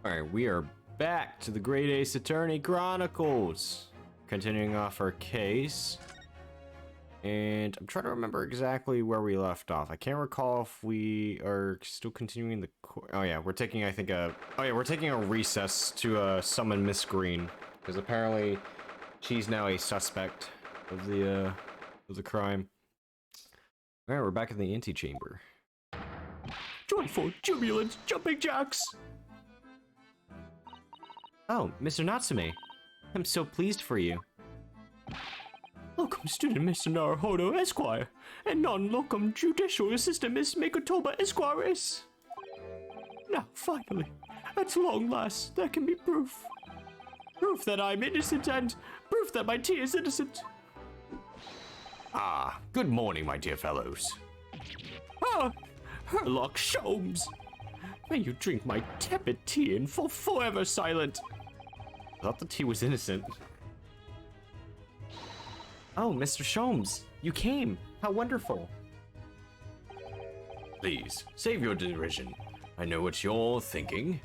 Alright, we are back to the Great Ace Attorney Chronicles. Continuing off our case. And I'm trying to remember exactly where we left off. I can't recall if we are still continuing the... Oh yeah, we're taking, I think, we're taking a recess to summon Miss Green. Because apparently she's now a suspect of the crime. Alright, we're back in the antechamber. Joyful, jubilant, jumping jacks! Oh, Mr. Natsume. I'm so pleased for you. Locum student Mr. Naruhodo Esquire, and non-locum judicial assistant Miss Makotoba Esquires. Now, finally, at long last, there can be proof. Proof that I'm innocent and proof that my tea is innocent. Ah, good morning, my dear fellows. Ah, Herlock Sholmes. May you drink my tepid tea and fall forever silent. I thought the tea was innocent. Oh, Mr. Sholmes, you came. How wonderful. Please, save your derision. I know what you're thinking.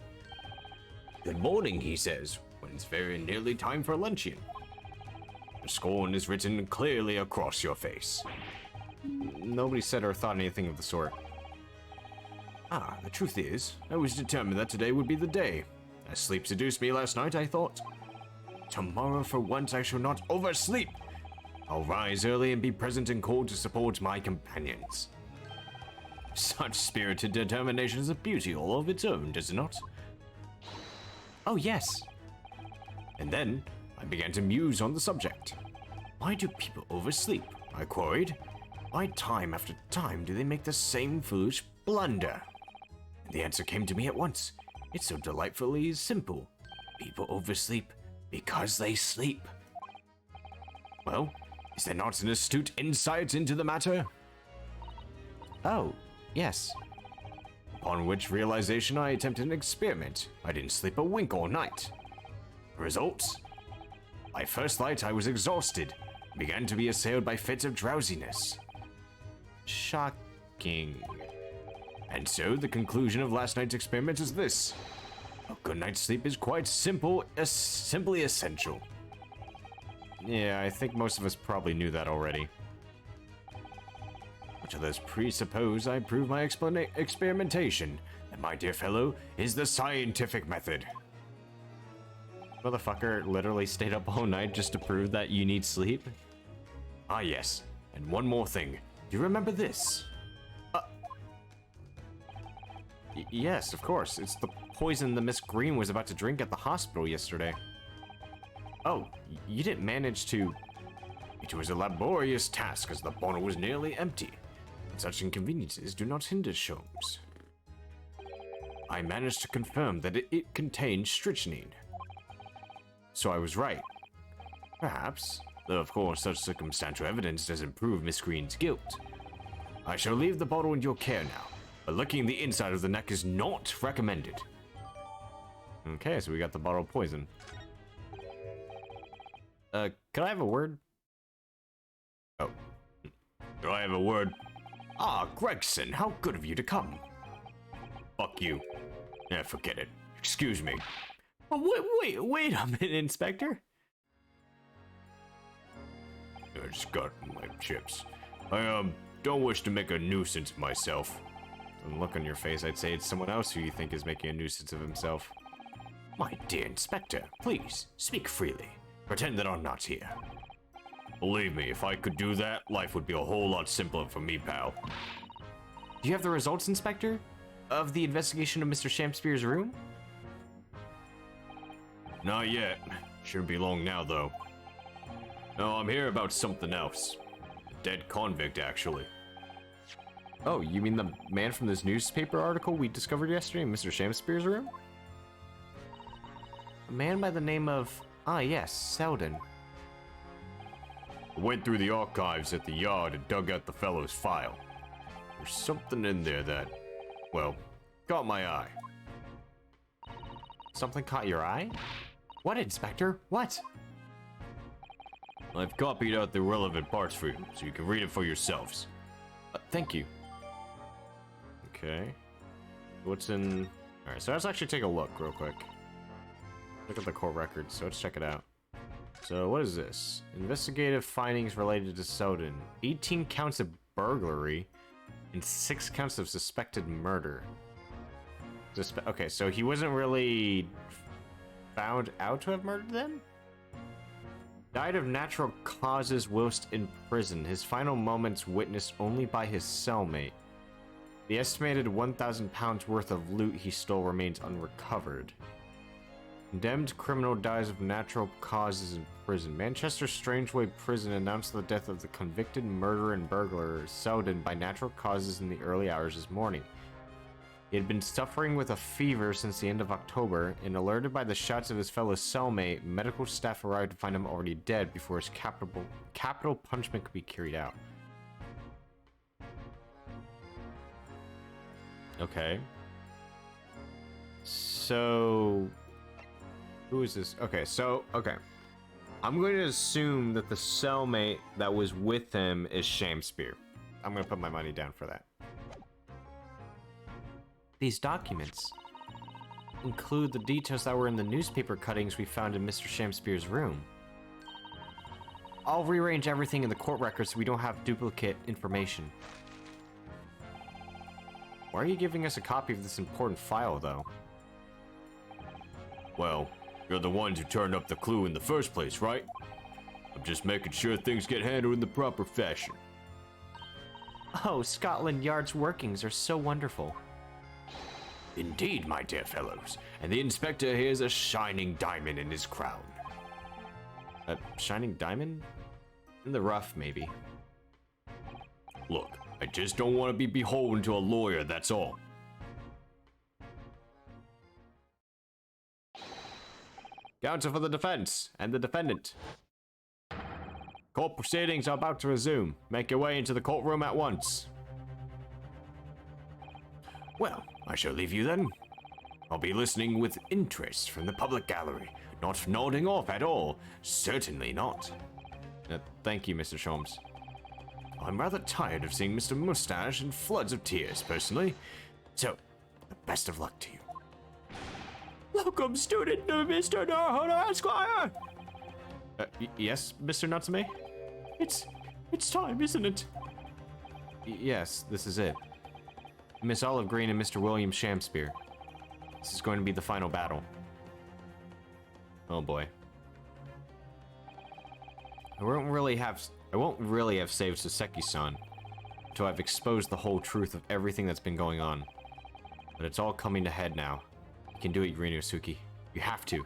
Good morning, he says, when it's very nearly time for luncheon. The scorn is written clearly across your face. Nobody said or thought anything of the sort. Ah, the truth is, I was determined that today would be the day. As sleep seduced me last night, I thought, tomorrow for once I shall not oversleep. I'll rise early and be present in court to support my companions. Such spirited determination is a beauty all of its own, does it not? Oh, yes. And then, I began to muse on the subject. Why do people oversleep? I queried. Why time after time do they make the same foolish blunder? And the answer came to me at once. It's so delightfully simple. People oversleep because they sleep. Well, is there not an astute insight into the matter? Oh, yes. Upon which realization I attempted an experiment. I didn't sleep a wink all night. Results? By first light I was exhausted, began to be assailed by fits of drowsiness. Shocking. And so the conclusion of last night's experiment is this. A good night's sleep is quite simply essential. Yeah, I think most of us probably knew that already. Which of those presuppose I prove my experimentation, and my dear fellow, is the scientific method. Motherfucker literally stayed up all night just to prove that you need sleep? Ah yes, and one more thing. Do you remember this? Yes, of course. It's the poison that Miss Green was about to drink at the hospital yesterday. Oh, you didn't manage to... It was a laborious task as the bottle was nearly empty. Such inconveniences do not hinder Sholmes. I managed to confirm that it contained strychnine. So I was right. Perhaps, though of course such circumstantial evidence doesn't prove Miss Green's guilt. I shall leave the bottle in your care now, but licking the inside of the neck is not recommended. Okay, so we got the bottle of poison. Can I have a word? Oh. Do I have a word? Ah, Gregson, how good of you to come. Fuck you. Yeah, forget it. Excuse me. Oh, wait a minute, Inspector. I just got my chips. I, don't wish to make a nuisance of myself. From the look on your face, I'd say it's someone else who you think is making a nuisance of himself. My dear Inspector, please, speak freely. Pretend that I'm not here. Believe me, if I could do that, life would be a whole lot simpler for me, pal. Do you have the results, Inspector? Of the investigation of Mr. Shakespeare's room? Not yet. Shouldn't be long now, though. No, I'm here about something else. A dead convict, actually. Oh, you mean the man from this newspaper article we discovered yesterday in Mr. Shakespeare's room? A man by the name of... Ah, yes, Selden. I went through the archives at the yard and dug out the fellow's file. There's something in there that, well, caught my eye. Something caught your eye? What, Inspector? What? I've copied out the relevant parts for you, so you can read it for yourselves. Thank you. Okay. What's in Alright, so let's actually take a look real quick. Look at the court records, so let's check it out. So what is this? Investigative findings related to Soden. 18 counts of burglary and 6 counts of suspected murder. Okay, so he wasn't really found out to have murdered them? Died of natural causes whilst in prison. His final moments witnessed only by his cellmate. The estimated 1,000 pounds worth of loot he stole remains unrecovered. Condemned criminal dies of natural causes in prison. Manchester Strangeway Prison announced the death of the convicted murderer and burglar Selden by natural causes in the early hours this morning. He had been suffering with a fever since the end of October, and alerted by the shots of his fellow cellmate, medical staff arrived to find him already dead before his capital punishment could be carried out. Okay. So... who is this? Okay, so, okay. I'm going to assume that the cellmate that was with him is Shamspear. I'm going to put my money down for that. These documents include the details that were in the newspaper cuttings we found in Mr. Shamspear's room. I'll rearrange everything in the court records so we don't have duplicate information. Why are you giving us a copy of this important file, though? Well, you're the ones who turned up the clue in the first place, right? I'm just making sure things get handled in the proper fashion. Oh, Scotland Yard's workings are so wonderful. Indeed, my dear fellows, and the inspector here is a shining diamond in his crown. A shining diamond? In the rough, maybe. Look, I just don't want to be beholden to a lawyer, that's all. Counsel for the defense and the defendant. Court proceedings are about to resume. Make your way into the courtroom at once. Well, I shall leave you then. I'll be listening with interest from the public gallery, not nodding off at all. Certainly not. Thank you, Mr. Sholmes. I'm rather tired of seeing Mr. Mustache in floods of tears, personally. So, the best of luck to you. Welcome, student to Mr. Narhoda Esquire! Yes, Mr. Natsume? It's time, isn't it? Yes, this is it. Miss Olive Green and Mr. William Shamspear. This is going to be the final battle. Oh boy. I won't really have saved Soseki-san until I've exposed the whole truth of everything that's been going on. But it's all coming to head now. You can do it, Rinosuke. You have to.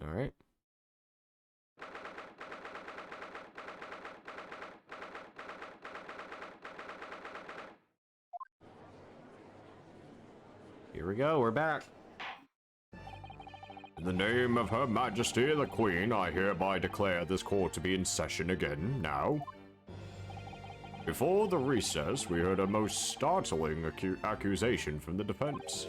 Alright. Here we go, we're back. In the name of Her Majesty the Queen, I hereby declare this court to be in session again now. Before the recess, we heard a most startling accusation from the defense.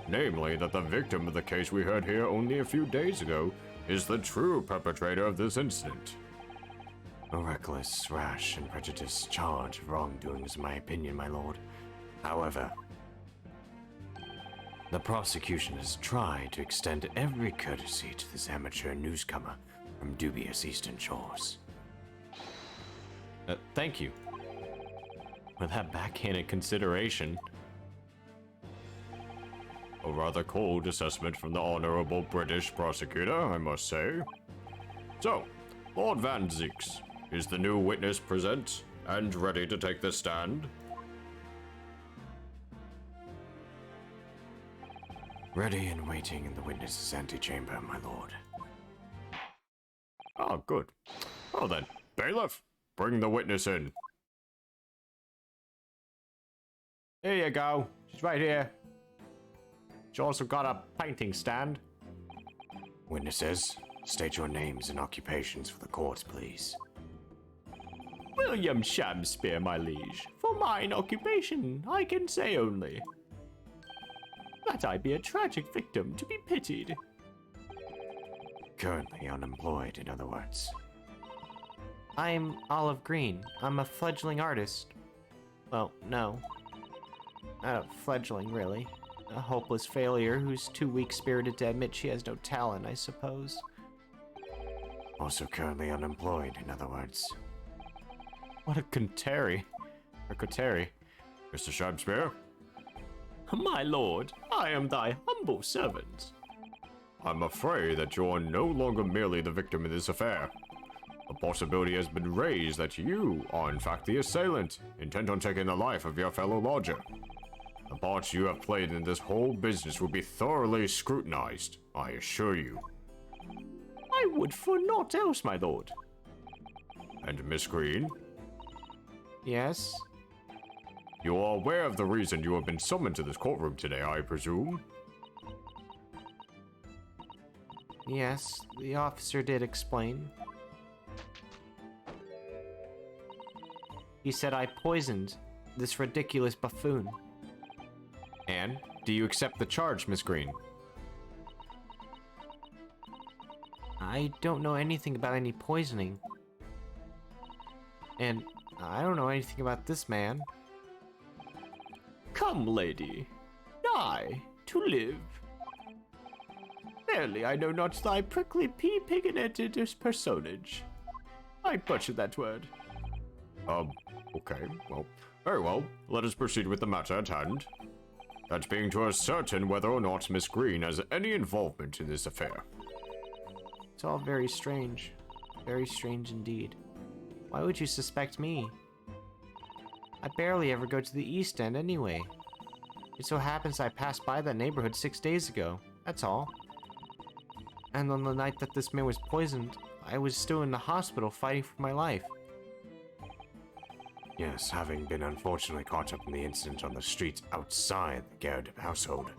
Namely, that the victim of the case we heard here only a few days ago is the true perpetrator of this incident. A reckless, rash, and prejudiced charge of wrongdoing is my opinion, my lord. However, the prosecution has tried to extend every courtesy to this amateur newscomer from dubious eastern shores. Thank you. For that backhanded consideration. A rather cold assessment from the honorable British prosecutor, I must say. So, Lord Van Zieks, is the new witness present and ready to take the stand? Ready and waiting in the witness's antechamber, my lord. Ah, good. Well then, bailiff, bring the witness in. Here you go. She's right here. She also got a painting stand. Witnesses, state your names and occupations for the court, please. William Shamspear, my liege. For mine occupation, I can say only that I be a tragic victim to be pitied. Currently unemployed, in other words. I'm Olive Green. I'm a fledgling artist. Well, no. Not a fledgling, really. A hopeless failure who's too weak-spirited to admit she has no talent, I suppose. Also currently unemployed, in other words. What a Conteri. Or Koteri. Mr. Shakespeare? My lord, I am thy humble servant. I'm afraid that you are no longer merely the victim in this affair. A possibility has been raised that you are in fact the assailant, intent on taking the life of your fellow lodger. The part you have played in this whole business will be thoroughly scrutinized, I assure you. I would for naught else, my lord. And Miss Green, Yes? you are aware of the reason you have been summoned to this courtroom today, I presume? Yes, the officer did explain. He said I poisoned this ridiculous buffoon. And, do you accept the charge, Miss Green? I don't know anything about any poisoning. And I don't know anything about this man. Come, lady. Die to live. Verily, I know not thy prickly pea-pigoneted personage. I butchered that word. Okay, well, very well. Let us proceed with the matter at hand. That being to ascertain whether or not Miss Green has any involvement in this affair. It's all very strange. Very strange indeed. Why would you suspect me? I barely ever go to the East End anyway. It so happens I passed by that neighborhood 6 days ago. That's all. And on the night that this man was poisoned, I was still in the hospital fighting for my life. Yes, having been unfortunately caught up in the incident on the streets outside the Garrett household.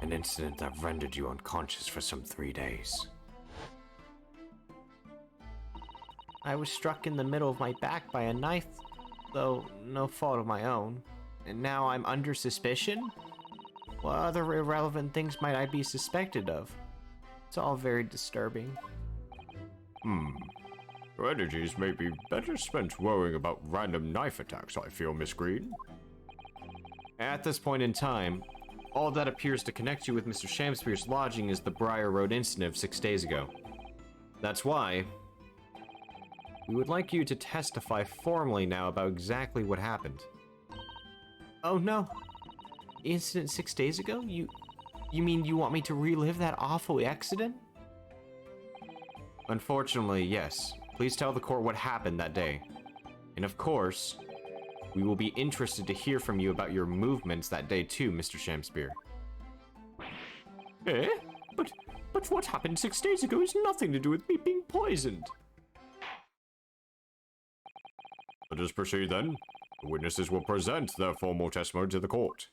An incident that rendered you unconscious for some 3 days. I was struck in the middle of my back by a knife, though no fault of my own. And now I'm under suspicion? What other irrelevant things might I be suspected of? It's all very disturbing. Your energies may be better spent worrying about random knife attacks, I feel, Miss Green. At this point in time, all that appears to connect you with Mr. Shamspeare's lodging is the Briar Road incident of 6 days ago. That's why we would like you to testify formally now about exactly what happened. Oh no. The incident 6 days ago? You mean you want me to relive that awful accident? Unfortunately, yes. Please tell the court what happened that day. And of course, we will be interested to hear from you about your movements that day too, Mr. Shamspeare. Eh? But what happened 6 days ago has nothing to do with me being poisoned. Let us proceed then. The witnesses will present their formal testimony to the court.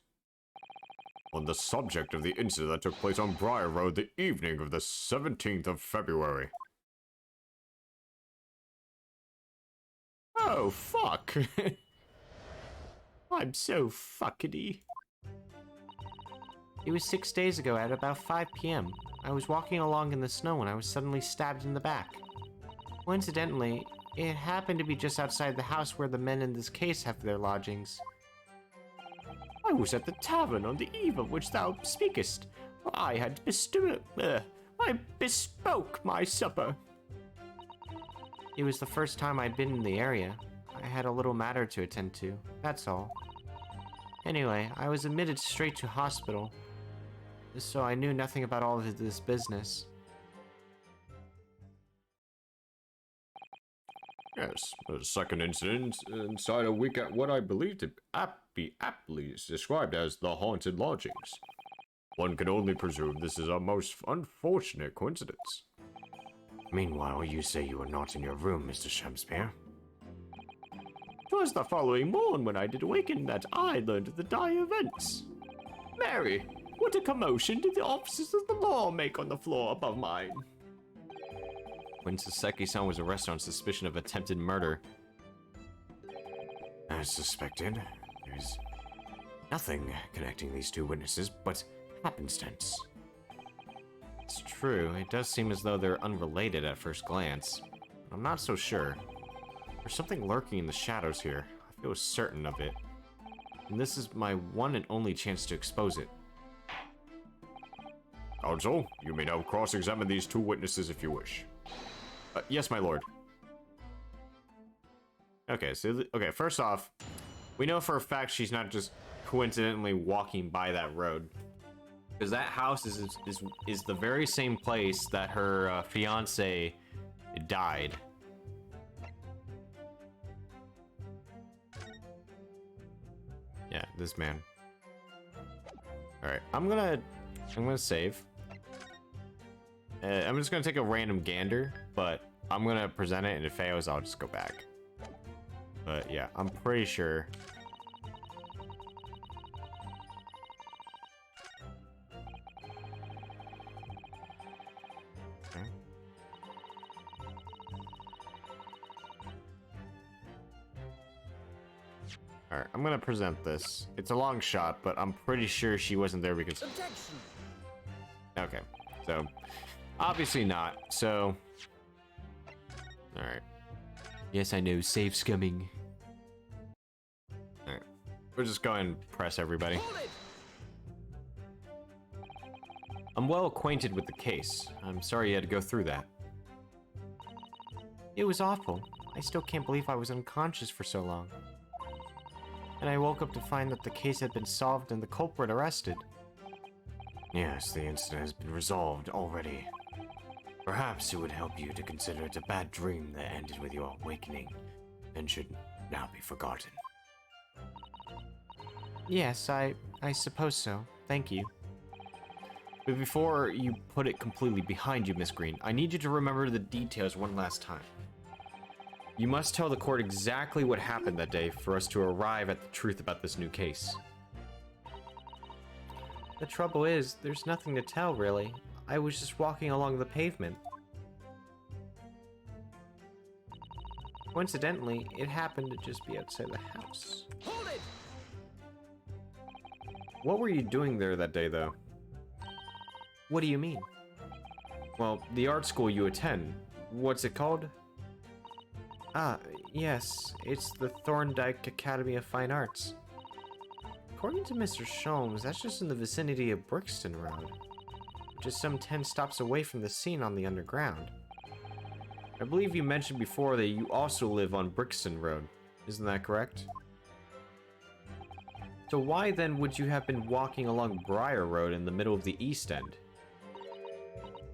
On the subject of the incident that took place on Briar Road the evening of the 17th of February. Oh, fuck. I'm so fuckity. It was 6 days ago at about 5 p.m. I was walking along in the snow when I was suddenly stabbed in the back. Coincidentally, it happened to be just outside the house where the men in this case have their lodgings. I was at the tavern on the eve of which thou speakest. I bespoke my supper. It was the first time I'd been in the area. I had a little matter to attend to, that's all. Anyway, I was admitted straight to hospital, so I knew nothing about all of this business. Yes, the second incident inside a week at what I believe to be aptly described as the haunted lodgings. One can only presume this is a most unfortunate coincidence. Meanwhile, you say you were not in your room, Mr. Shamspeare. 'Twas the following morn when I did awaken that I learned of the dire events. Mary, what a commotion did the officers of the law make on the floor above mine? When Saseki-san was arrested on suspicion of attempted murder. As suspected, there's nothing connecting these two witnesses but happenstance. It's true, it does seem as though they're unrelated at first glance. I'm not so sure. There's something lurking in the shadows here. I feel certain of it. And this is my one and only chance to expose it. Counsel, you may now cross-examine these two witnesses if you wish. Yes, my lord. Okay, so, okay, first off, we know for a fact she's not just coincidentally walking by that road. Because that house is the very same place that her fiance died. Yeah, this man. Alright, I'm gonna save. I'm just gonna take a random gander, but I'm gonna present it, and if it fails, I'll just go back. But yeah, I'm pretty sure. Okay. Alright, I'm gonna present this. It's a long shot, but I'm pretty sure she wasn't there because... Objection! Okay, so... Obviously not, so... Alright. Yes, I know, save's coming. Alright. We'll just go and press everybody. I'm well acquainted with the case. I'm sorry you had to go through that. It was awful. I still can't believe I was unconscious for so long. And I woke up to find that the case had been solved and the culprit arrested. Yes, the incident has been resolved already. Perhaps it would help you to consider it a bad dream that ended with your awakening and should now be forgotten. Yes, I suppose so. Thank you. But before you put it completely behind you, Miss Green, I need you to remember the details one last time. You must tell the court exactly what happened that day for us to arrive at the truth about this new case. The trouble is, there's nothing to tell, really. I was just walking along the pavement. Coincidentally, it happened to just be outside the house. Hold it! What were you doing there that day, though? What do you mean? Well, the art school you attend. What's it called? Ah, yes. It's the Thorndyke Academy of Fine Arts. According to Mr. Sholmes, that's just in the vicinity of Brixton Road. Just some 10 stops away from the scene on the underground. I believe you mentioned before that you also live on Brixton Road. Isn't that correct? So why then would you have been walking along Briar Road in the middle of the East End?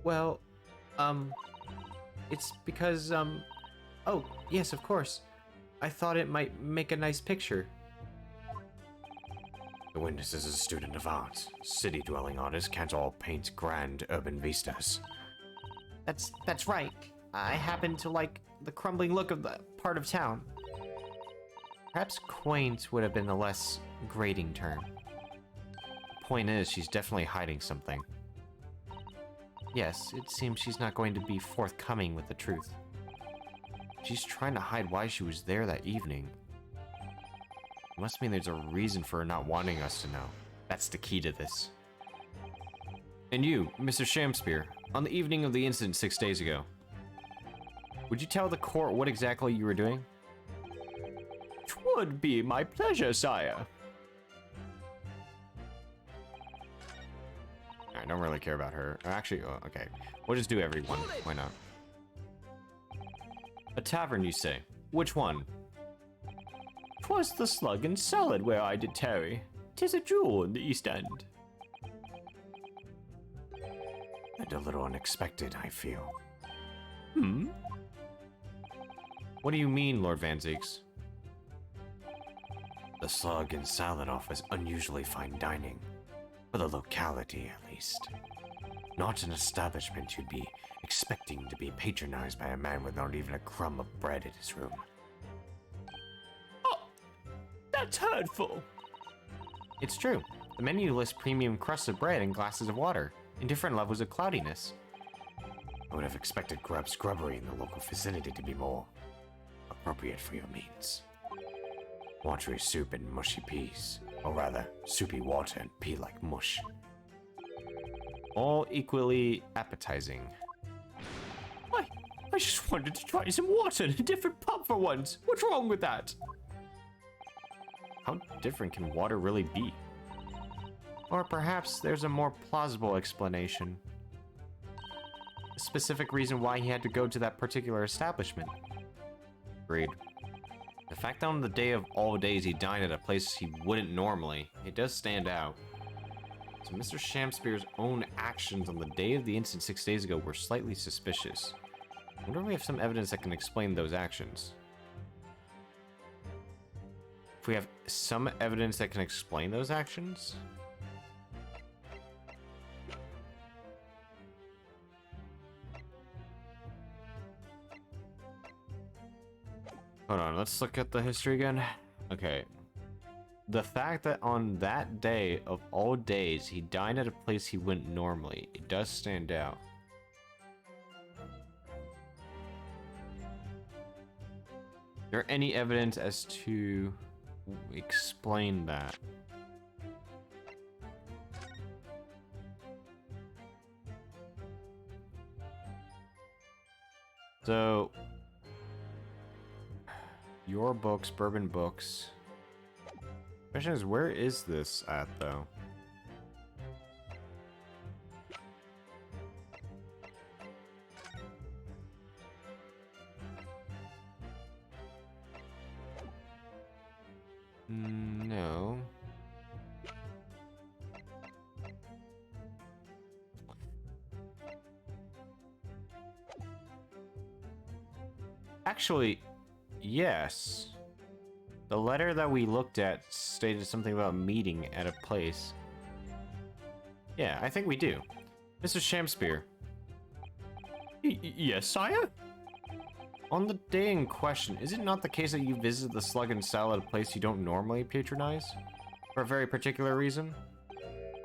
Well, it's because, oh, yes, of course. I thought it might make a nice picture. The witness is a student of art. City-dwelling artists can't all paint grand urban vistas. That's right. I happen to like the crumbling look of the part of town. Perhaps quaint would have been the less grating term. The point is, she's definitely hiding something. Yes, it seems she's not going to be forthcoming with the truth. She's trying to hide why she was there that evening. It must mean there's a reason for her not wanting us to know. That's the key to this. And you, Mr. Shamspear, on the evening of the incident 6 days ago, would you tell the court what exactly you were doing? 'Twould be my pleasure, sire. I don't really care about her. Actually, oh, okay. We'll just do everyone. Why not? A tavern, you say? Which one? 'Twas the Slug and Salad where I did tarry. 'Tis a jewel in the East End. And a little unexpected, I feel. Hmm? What do you mean, Lord Van Zieks? The Slug and Salad offers unusually fine dining. For the locality, at least. Not an establishment you'd be expecting to be patronized by a man with not even a crumb of bread in his room. Oh, that's hurtful. It's true. The menu lists premium crusts of bread and glasses of water, in different levels of cloudiness. I would have expected grub's grubbery in the local vicinity to be more appropriate for your means. Watery soup and mushy peas. Or rather, soupy water and pea like mush. All equally appetizing. I just wanted to try some water in a different pub for once. What's wrong with that? How different can water really be? Or perhaps there's a more plausible explanation. A specific reason why he had to go to that particular establishment. Agreed. The fact that on the day of all days he dined at a place he wouldn't normally, it does stand out. So Mr. Shamspear's own actions on the day of the incident 6 days ago were slightly suspicious. I wonder if we have some evidence that can explain those actions. If we have some evidence that can explain those actions? Hold on, let's look at the history again. Okay. The fact that on that day of all days, he dined at a place he wouldn't normally, it does stand out. Is there any evidence as to explain that? So, your books, Bourbon Books. Question is, where is this at, though? No. Actually, yes. The letter that we looked at stated something about meeting at a place. Yeah, I think we do. Mr. Shamspear. Yes, sire? On the day in question, is it not the case that you visited the Slug and Salad, a place you don't normally patronize? For a very particular reason?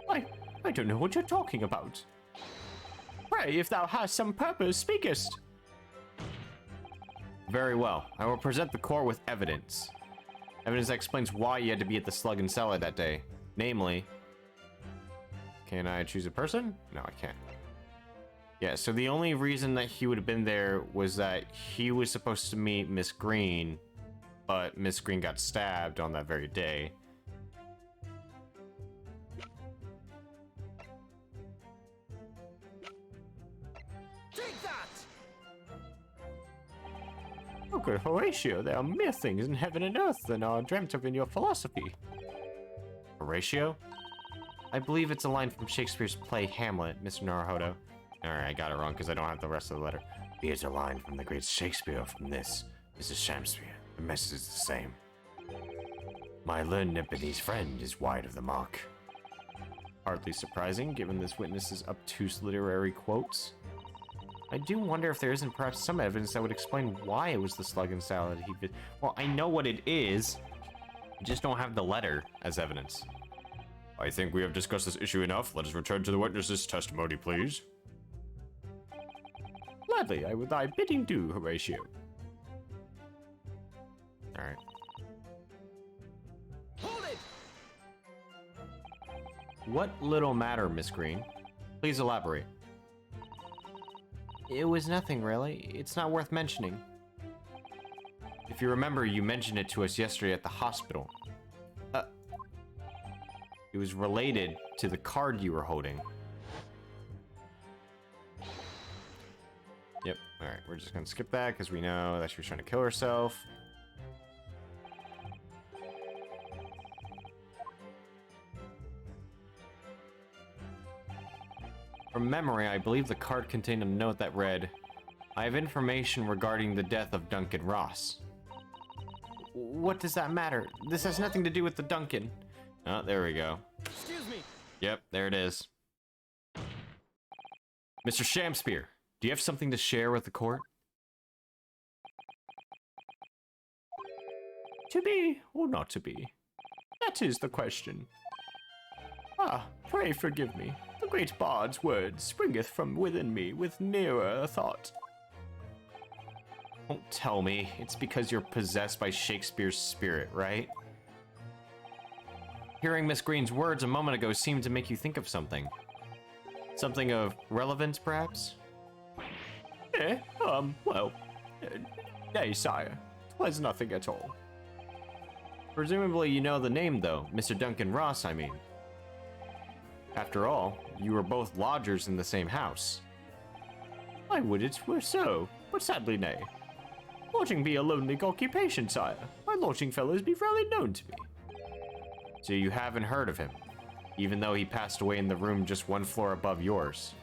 I don't know what you're talking about. Pray, if thou hast some purpose, speakest. Very well. I will present the court with evidence. Evidence that explains why you had to be at the Slug and Salad that day. Namely... Can I choose a person? No, I can't. Yeah, so the only reason that he would have been there was that he was supposed to meet Miss Green, but Miss Green got stabbed on that very day. Take that! Oh, good Horatio, there are mere things in heaven and earth than are dreamt of in your philosophy. Horatio? I believe it's a line from Shakespeare's play Hamlet, Mr. Naruhodo. Alright, I got it wrong because I don't have the rest of the letter. Here's a line from the great Shakespeare from this, Mrs. Shamspear. The message is the same. My learned Nepenthes friend is wide of the mark. Hardly surprising, given this witness's obtuse literary quotes. I do wonder if there isn't perhaps some evidence that would explain why it was the Slug and Salad he Well, I know what it is. I just don't have the letter as evidence. I think we have discussed this issue enough. Let us return to the witness's testimony, please. Gladly, I would thy bidding do, Horatio. Alright. Hold it! What little matter, Miss Green? Please elaborate. It was nothing, really. It's not worth mentioning. If you remember, you mentioned it to us yesterday at the hospital. It was related to the card you were holding. Yep, alright, we're just gonna skip that because we know that she was trying to kill herself. From memory, I believe the card contained a note that read, I have information regarding the death of Duncan Ross. What does that matter? This has nothing to do with the Duncan. Oh, there we go. Excuse me. Yep, there it is. Mr. Shamspear, do you have something to share with the court? To be or not to be? That is the question. Ah, pray forgive me. The great bard's word springeth from within me with nearer thought. Don't tell me it's because you're possessed by Shakespeare's spirit, right? Hearing Miss Green's words a moment ago seemed to make you think of something. Something of relevance, perhaps? Eh, well, nay, sire. 'Twas nothing at all. Presumably you know the name, though. Mr. Duncan Ross, I mean. After all, you were both lodgers in the same house. I would it were so, but sadly nay. Lodging be a lonely occupation, sire. My lodging fellows be fairly known to me. So you haven't heard of him, even though he passed away in the room just one floor above yours.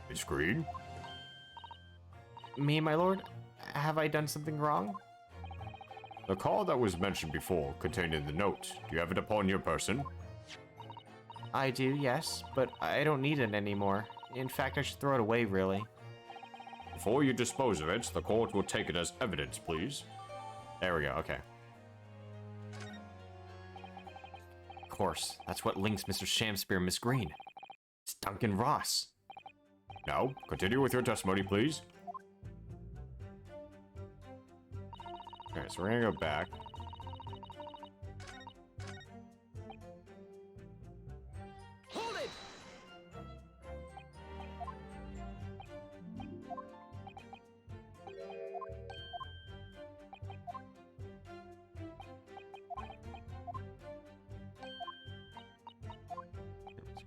Miss Green? Me, my lord? Have I done something wrong? The card that was mentioned before, contained in the note, do you have it upon your person? I do, yes, but I don't need it anymore. In fact, I should throw it away, really. Before you dispose of it, the court will take it as evidence, please. There we go, okay. Of course, that's what links Mr. Shamspear and Miss Green. It's Duncan Ross. Now, continue with your testimony, please. Alright, so we're gonna go back. Hold it!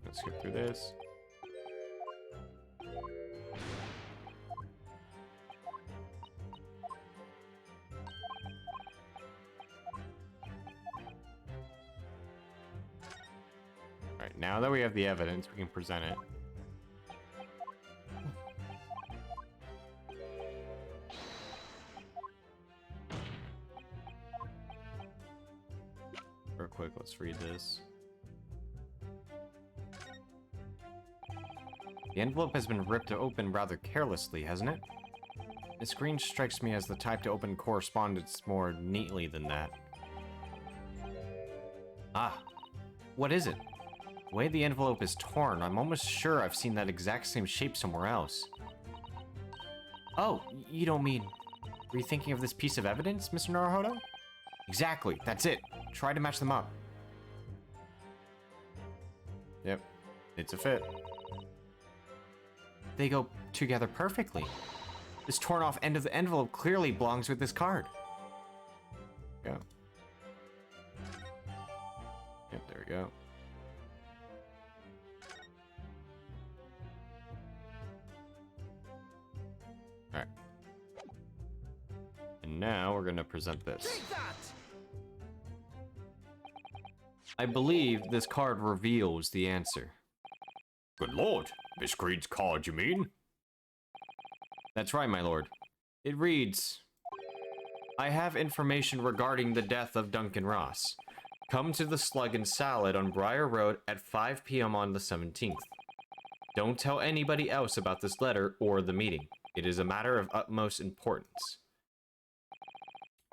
Let's skip through this. Alright, now that we have the evidence, we can present it. Real quick, let's read this. The envelope has been ripped open rather carelessly, hasn't it? Miss Green strikes me as the type to open correspondence more neatly than that. Ah, what is it? The way the envelope is torn, I'm almost sure I've seen that exact same shape somewhere else. Oh, you don't mean... Were you thinking of this piece of evidence, Mr. Naruhodo? Exactly, that's it. Try to match them up. Yep, it's a fit. They go together perfectly. This torn off end of the envelope clearly belongs with this card. Go. Yep, there we go. Alright. And now we're gonna present this. Take that! I believe this card reveals the answer. Good lord, Miss Green's card, you mean? That's right, my lord. It reads, I have information regarding the death of Duncan Ross. Come to the Slug and Salad on Briar Road at 5 p.m. on the 17th. Don't tell anybody else about this letter or the meeting. It is a matter of utmost importance.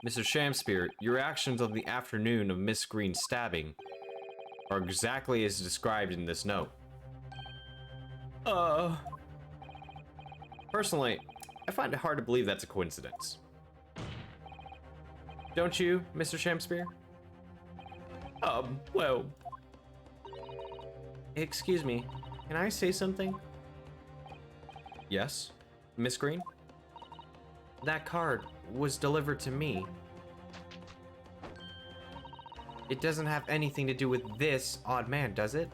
Mr. Shamspear, your actions on the afternoon of Miss Green's stabbing are exactly as described in this note. Personally, I find it hard to believe that's a coincidence. Don't you, Mr. Shamspear? Well, Excuse me, can I say something? Yes, Miss Green? That card was delivered to me. It doesn't have anything to do with this odd man, does it?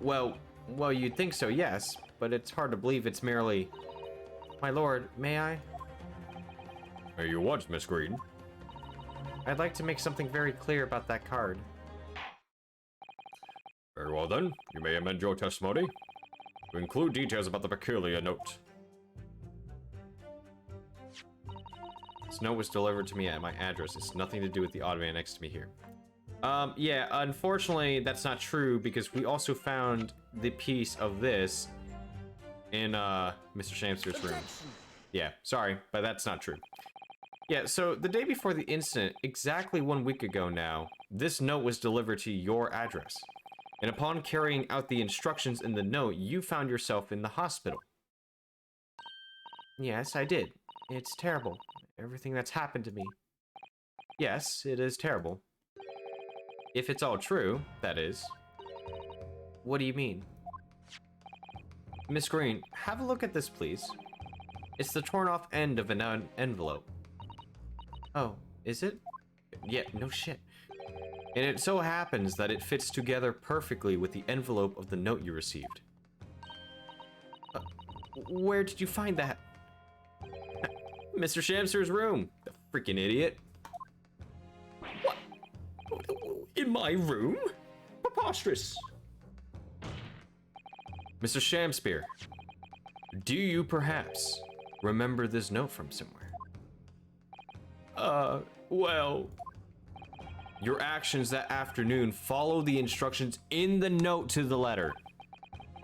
Well, you'd think so, yes, but it's hard to believe it's merely... My lord, may I? May you what, Miss Green? I'd like to make something very clear about that card. Very well then, you may amend your testimony to include details about the peculiar note. This note was delivered to me at my address. It's nothing to do with the odd man next to me here. Yeah, unfortunately, that's not true because we also found the piece of this in, Mr. Shamspear's room. Objection! Yeah, sorry, but that's not true. Yeah, so the day before the incident, exactly 1 week ago now, this note was delivered to your address. And upon carrying out the instructions in the note, you found yourself in the hospital. Yes, I did. It's terrible. Everything that's happened to me. Yes, it is terrible. If it's all true, that is. What do you mean? Miss Green, have a look at this, please. It's the torn off end of an envelope. Oh, is it? Yeah, no shit. And it so happens that it fits together perfectly with the envelope of the note you received. Where did you find that? Mr. Shamster's room. The freaking idiot. What? In my room? Preposterous. Mr. Shamspear, do you perhaps remember this note from somewhere? Well... Your actions that afternoon follow the instructions in the note to the letter.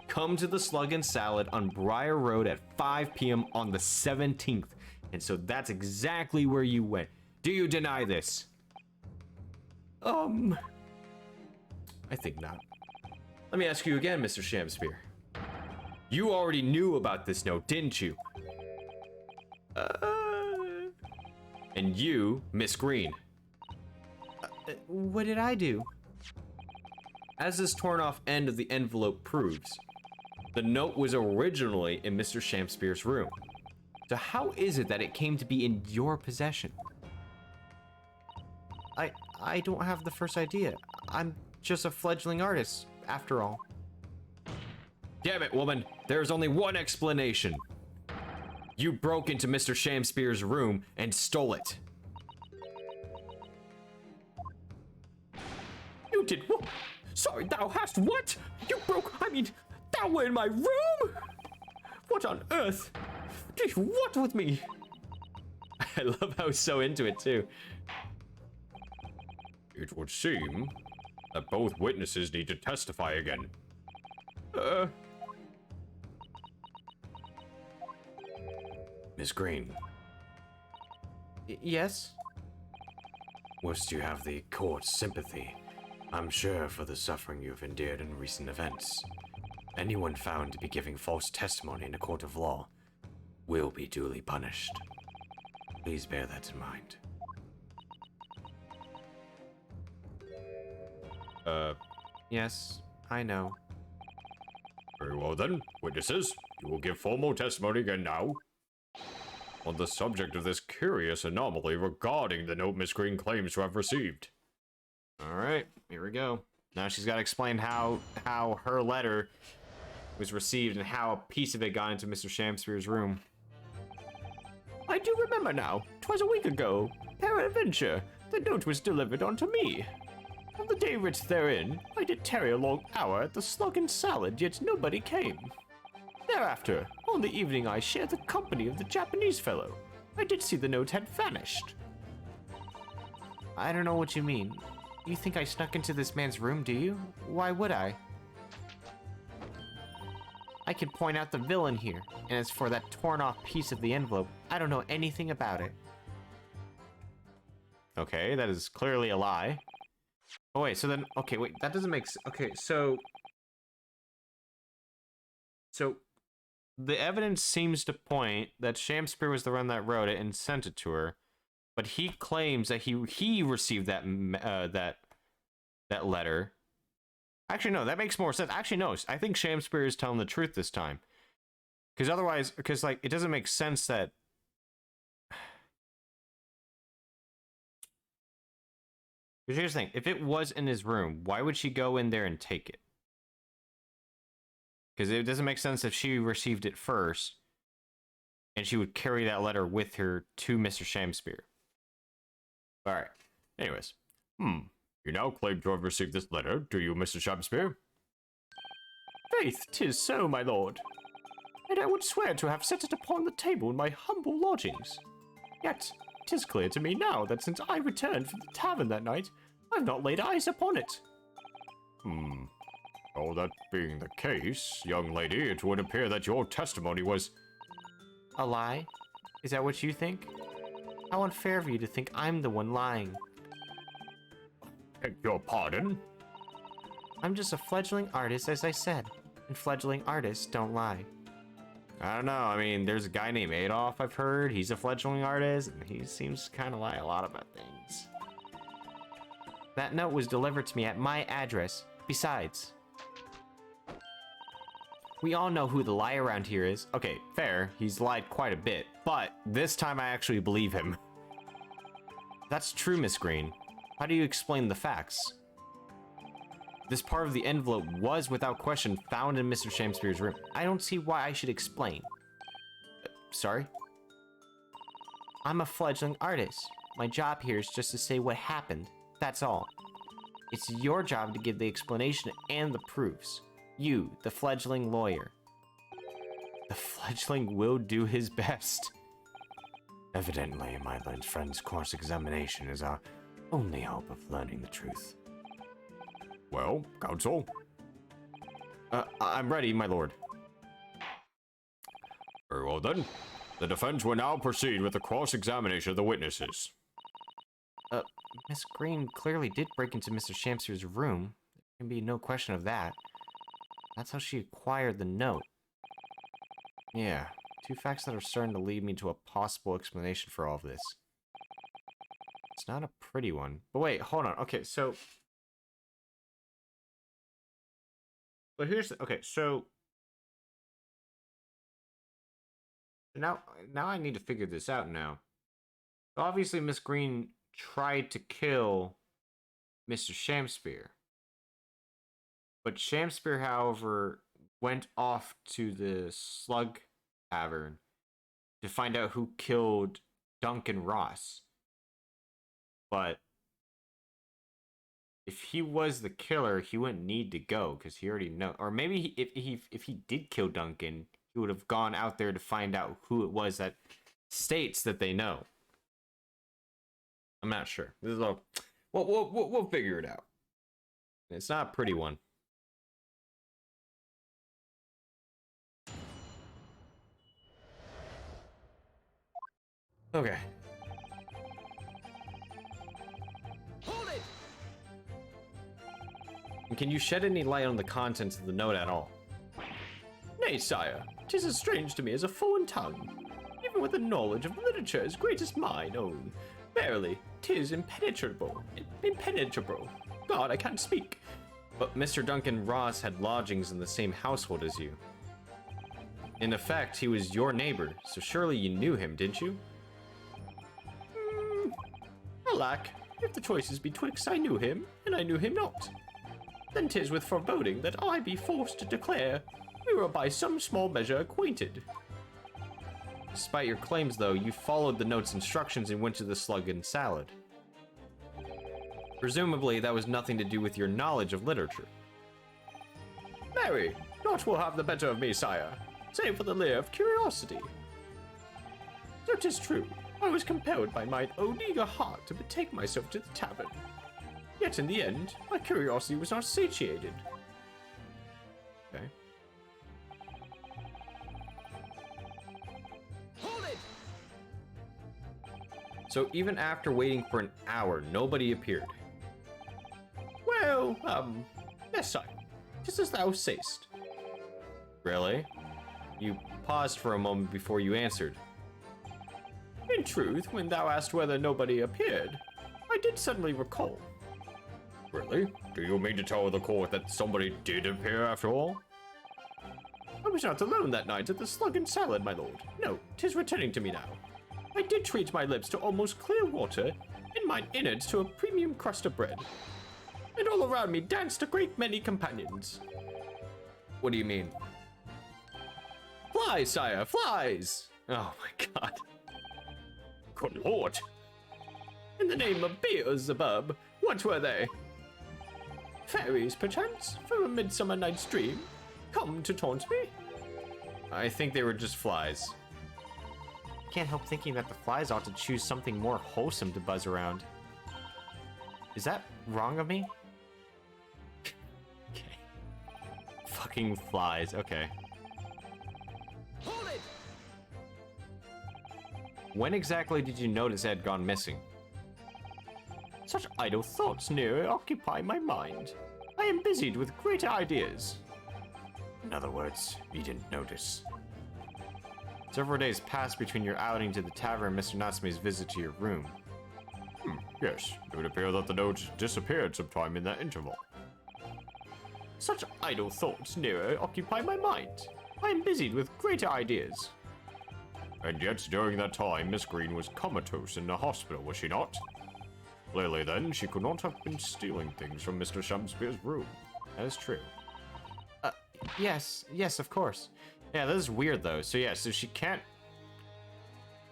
Come to the Slug and Salad on Briar Road at 5 p.m. on the 17th. And so that's exactly where you went. Do you deny this? I think not. Let me ask you again, Mr. Shamspear. You already knew about this note, didn't you? And you, Miss Green. What did I do? As this torn off end of the envelope proves, the note was originally in Mr. Shamspear's room. So how is it that it came to be in your possession? I don't have the first idea. I'm just a fledgling artist, after all. Damn it, woman. There's only one explanation. You broke into Mr. Shamspear's room and stole it. You did what? Sorry, thou hast what? You broke, thou were in my room? What on earth? Did you what with me? I love how he's so into it, too. It would seem that both witnesses need to testify again. Miss Green. Yes? Whilst you have the court's sympathy, I'm sure, for the suffering you've endured in recent events, anyone found to be giving false testimony in a court of law will be duly punished. Please bear that in mind. Yes, I know. Very well then, witnesses, you will give formal testimony again now. On the subject of this curious anomaly regarding the note Miss Green claims to have received. Alright, here we go. Now she's got to explain how her letter was received and how a piece of it got into Mr. Shamspear's room. I do remember now. 'Twas a week ago. Peradventure, the note was delivered unto me. On the day writ therein, I did tarry a long hour at the Slug and Salad, yet nobody came. Thereafter, on the evening I shared the company of the Japanese fellow. I did see the note had vanished. I don't know what you mean. You think I snuck into this man's room, do you? Why would I? I can point out the villain here, and as for that torn off piece of the envelope, I don't know anything about it. Okay, that is clearly a lie. Oh wait, so then, okay, wait, that doesn't make sense. Okay, so the evidence seems to point that Shamspear was the one that wrote it and sent it to her, but he claims that he received that that letter. Actually, no, that makes more sense. Actually, no, I think Shamspear is telling the truth this time, because otherwise, because like it doesn't make sense that. Because here's the thing: if it was in his room, why would she go in there and take it? Because it doesn't make sense if she received it first, and she would carry that letter with her to Mr. Shamspear. All right. Anyways, You now claim to have received this letter, do you, Mr. Shamspear? Faith, 'tis so, my lord. And I would swear to have set it upon the table in my humble lodgings. Yet, 'tis clear to me now that since I returned from the tavern that night, I've not laid eyes upon it. All that being the case, young lady, it would appear that your testimony was... a lie? Is that what you think? How unfair of you to think I'm the one lying. Beg your pardon? I'm just a fledgling artist, as I said, and fledgling artists don't lie. I don't know, I mean, there's a guy named Adolf I've heard, he's a fledgling artist, and he seems to kind of lie a lot about things. That note was delivered to me at my address. Besides, we all know who the liar around here is. Okay, fair. He's lied quite a bit, but this time I actually believe him. That's true, Miss Green. How do you explain the facts? This part of the envelope was, without question, found in Mr. Shamspeare's room. I don't see why I should explain. Sorry? I'm a fledgling artist. My job here is just to say what happened. That's all. It's your job to give the explanation and the proofs. You, the fledgling lawyer. The fledgling will do his best. Evidently, my learned friend's course examination is our only hope of learning the truth. Well, counsel? I'm ready, my lord. Very well then. The defense will now proceed with the cross-examination of the witnesses. Miss Green clearly did break into Mr. Shamspeare's room. There can be no question of that. That's how she acquired the note. Yeah, two facts that are starting to lead me to a possible explanation for all of this. It's not a pretty one. But wait, hold on. Okay, so... But here's the... Okay, so... Now I need to figure this out now. Obviously, Miss Green tried to kill Mr. Shamspeare. But Shamspeare, however, went off to the Slug Tavern to find out who killed Duncan Ross. But if he was the killer, he wouldn't need to go because he already know. Or maybe if he did kill Duncan, he would have gone out there to find out who it was that states that they know. I'm not sure. This is all. We'll figure it out. It's not a pretty one. Okay. Hold it! And can you shed any light on the contents of the note at all? Nay, sire, 'tis as strange to me as a foreign tongue, even with a knowledge of literature as great as mine own. Verily, 'tis impenetrable. Impenetrable. God, I can't speak. But Mr. Duncan Ross had lodgings in the same household as you. In effect, he was your neighbor, so surely you knew him, didn't you? Alack, if the choice is betwixt I knew him, and I knew him not, then 'tis with foreboding that I be forced to declare we were by some small measure acquainted. Despite your claims, though, you followed the note's instructions and went to the Slug and Salad. Presumably, that was nothing to do with your knowledge of literature. Marry, naught will have the better of me, sire, save for the leer of curiosity. So 'tis true, I was compelled by mine own eager heart to betake myself to the tavern. Yet in the end, my curiosity was not satiated. Okay. Hold it! So even after waiting for an hour, nobody appeared. Well, yes, sire, 'tis as thou say'st. Really? You paused for a moment before you answered. In truth, when thou asked whether nobody appeared, I did suddenly recall. Really? Do you mean to tell the court that somebody did appear after all? I was not alone that night at the Slug and Salad, my lord. No, 'tis returning to me now. I did treat my lips to almost clear water, and mine innards to a premium crust of bread. And all around me danced a great many companions. What do you mean? Flies, sire, flies! Oh my god. Good lord! In the name of Beelzebub, what were they? Fairies, perchance, from a midsummer night's dream, come to taunt me? I think they were just flies. Can't help thinking that the flies ought to choose something more wholesome to buzz around. Is that wrong of me? Okay. Fucking flies, okay. Hold it! When exactly did you notice it had gone missing? Such idle thoughts near occupy my mind. I am busied with greater ideas. In other words, you didn't notice. Several days passed between your outing to the tavern and Mr. Natsume's visit to your room. Yes, it would appear that the note disappeared sometime in that interval. Such idle thoughts, Nero, occupy my mind. I am busied with greater ideas. And yet, during that time, Miss Green was comatose in the hospital, was she not? Clearly then, she could not have been stealing things from Mr. Shamspeare's room. That is true. Yes, of course. Yeah, this is weird though. So yeah, so she can't.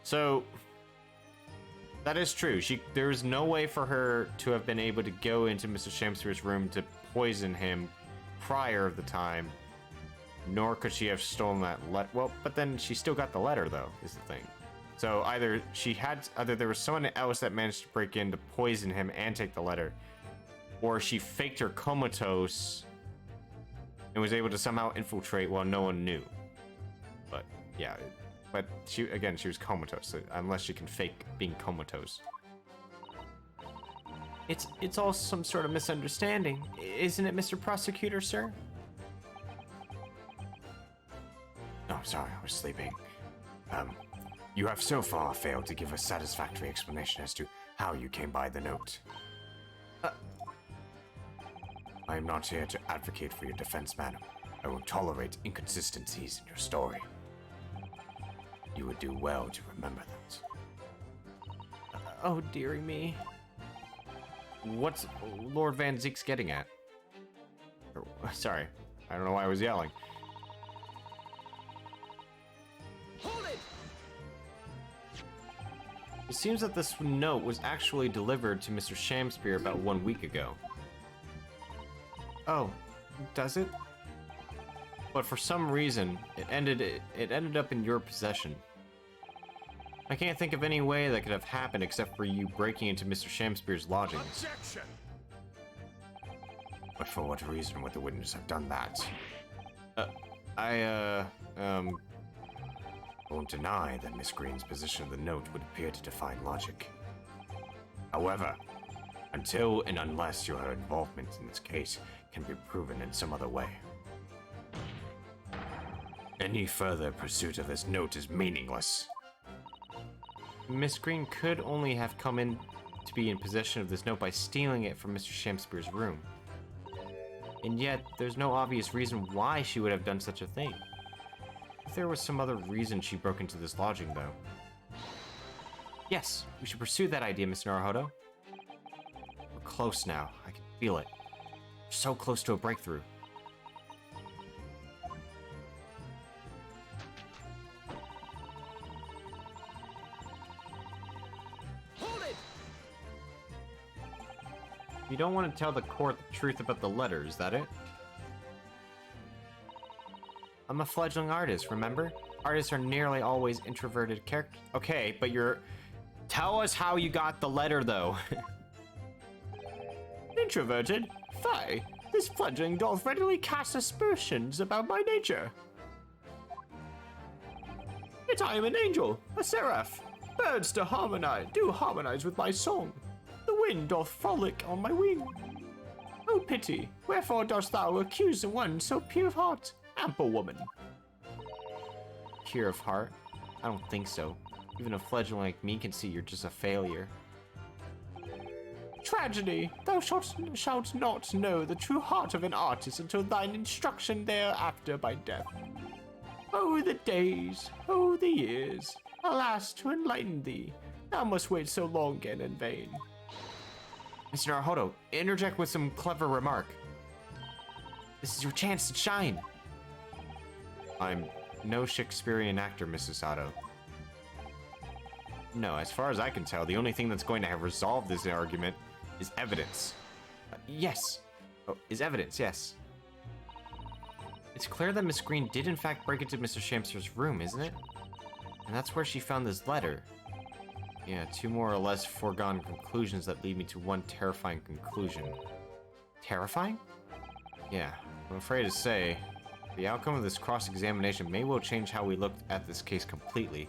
So that is true. There's no way for her to have been able to go into Mr. Shamspeare's room to poison him prior of the time, nor could she have stolen that letter. Well, but then she still got the letter though, is the thing. So either there was someone else that managed to break in to poison him and take the letter, or she faked her comatose and was able to somehow infiltrate while no one knew. But yeah, but she was comatose, so unless she can fake being comatose. It's all some sort of misunderstanding, isn't it, Mr. Prosecutor, sir? Oh, sorry, I was sleeping. You have so far failed to give a satisfactory explanation as to how you came by the note. I am not here to advocate for your defense, madam. I won't tolerate inconsistencies in your story. You would do well to remember that. Oh, dearie me. What's Lord Van Zeek's getting at? Sorry, I don't know why I was yelling. Hold it! It seems that this note was actually delivered to Mr. Shamspeare about 1 week ago. Oh, does it? But for some reason, it ended up in your possession. I can't think of any way that could have happened except for you breaking into Mr. Shamspeare's lodgings. Objection! But for what reason would the witness have done that? I won't deny that Miss Green's position of the note would appear to defy logic. However, until and unless your involvement in this case can be proven in some other way, any further pursuit of this note is meaningless. Miss Green could only have come in to be in possession of this note by stealing it from Mr. Shamspeare's room. And yet, there's no obvious reason why she would have done such a thing. If there was some other reason she broke into this lodging, though. Yes, we should pursue that idea, Mr. Naruhodo. We're close now. I can feel it. We're so close to a breakthrough. Hold it! You don't want to tell the court the truth about the letter, is that it? I'm a fledgling artist, remember? Artists are nearly always introverted characters. Okay, but tell us how you got the letter, though. Introverted? Fie! This fledgling doth readily cast aspersions about my nature. Yet I am an angel, a seraph. Birds do harmonize with my song. The wind doth frolic on my wing. Oh pity, wherefore dost thou accuse one so pure of heart, ample woman? Pure of heart? I don't think so. Even a fledgling like me can see you're just a failure. Tragedy! Thou shalt not know the true heart of an artist until thine instruction thereafter by death. Oh, the days! Oh, the years! Alas, to enlighten thee, thou must wait so long and in vain. Mr. Naruhodo, interject with some clever remark. This is your chance to shine. I'm no Shakespearean actor, Mrs. Sato. No, as far as I can tell, the only thing that's going to have resolved this argument is evidence. Yes. Oh, is evidence, yes. It's clear that Miss Green did in fact break into Mr. Shamspeare's room, isn't it? And that's where she found this letter. Yeah, two more or less foregone conclusions that lead me to one terrifying conclusion. Terrifying? Yeah, I'm afraid to say, the outcome of this cross-examination may well change how we look at this case completely.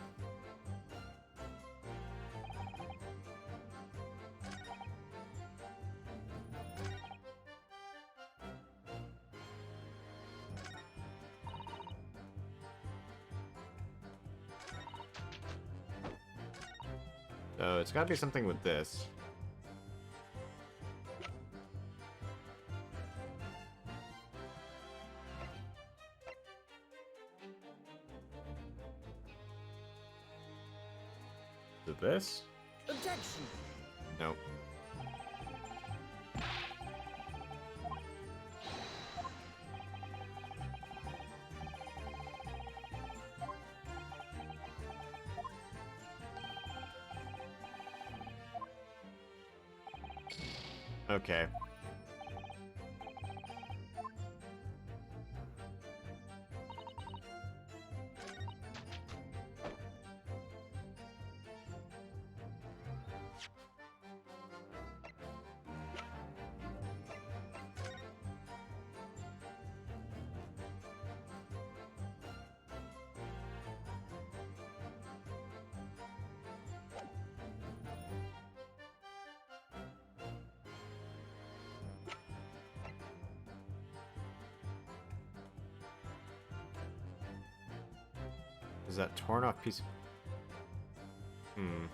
So it's gotta be something with this. To this? Objection! Nope. Okay. Is that torn off piece? Hmm.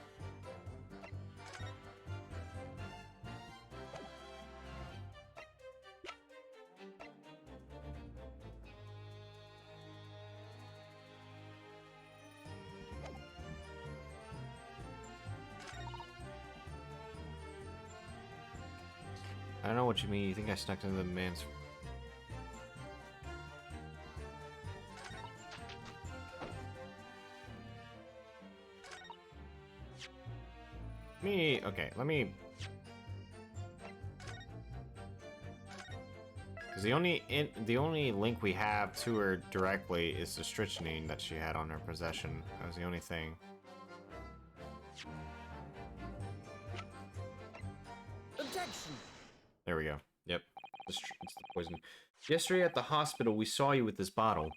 I don't know what you mean. You think I snuck into the man's... Okay, let me... Because the only link we have to her directly is the strychnine that she had on her possession. That was the only thing. Objection! There we go. Yep. It's the poison. Yesterday at the hospital, we saw you with this bottle.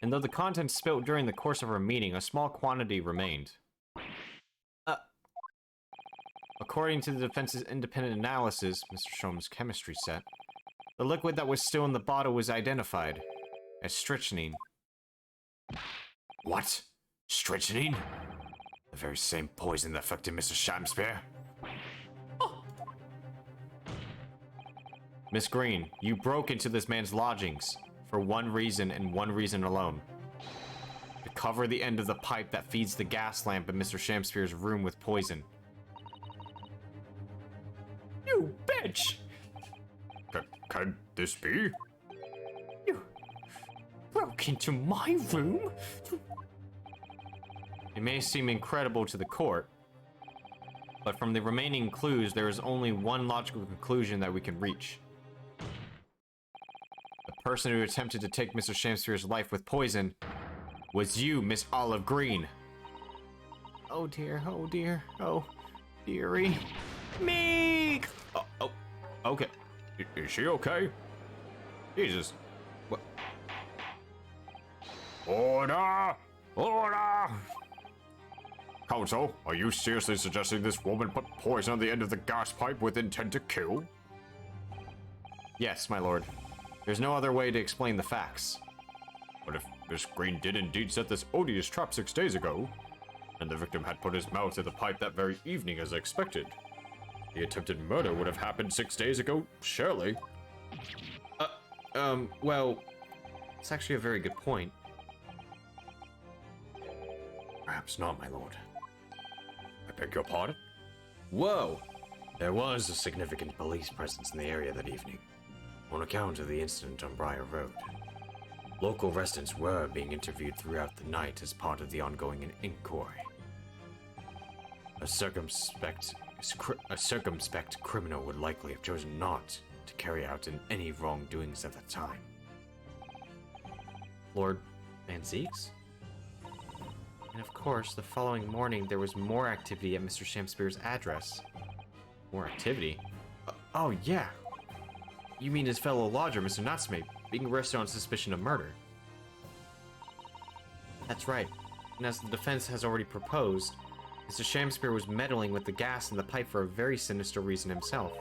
And though the contents spilt during the course of our meeting, a small quantity remained. According to the defense's independent analysis, Mr. Sholmes' chemistry set, the liquid that was still in the bottle was identified as strychnine. What? Strychnine? The very same poison that affected Mr. Shamspeare? Miss Green, you broke into this man's lodgings for one reason and one reason alone. To cover the end of the pipe that feeds the gas lamp in Mr. Shamspeare's room with poison. You bitch! Can this be? You broke into my room? It may seem incredible to the court, but from the remaining clues, there is only one logical conclusion that we can reach. The person who attempted to take Mr. Shamspeare's life with poison was you, Miss Olive Green. Oh dear, oh dearie. Me! Oh, okay. Is she okay? Jesus. What? Order! Order! Counsel, are you seriously suggesting this woman put poison on the end of the gas pipe with intent to kill? Yes, my lord. There's no other way to explain the facts. But if Miss Green did indeed set this odious trap 6 days ago, and the victim had put his mouth to the pipe that very evening as expected, the attempted murder would have happened 6 days ago, surely. Well, it's actually a very good point. Perhaps not, my lord. I beg your pardon? Whoa! There was a significant police presence in the area that evening, on account of the incident on Briar Road. Local residents were being interviewed throughout the night as part of the ongoing inquiry. A circumspect criminal would likely have chosen not to carry out any wrongdoings at that time. Lord Van Zeeks? And of course, the following morning there was more activity at Mr. Shamspeare's address. More activity? Oh yeah! You mean his fellow lodger, Mr. Natsume, being arrested on suspicion of murder? That's right. And as the defense has already proposed, Mr. Shamspeare was meddling with the gas in the pipe for a very sinister reason himself.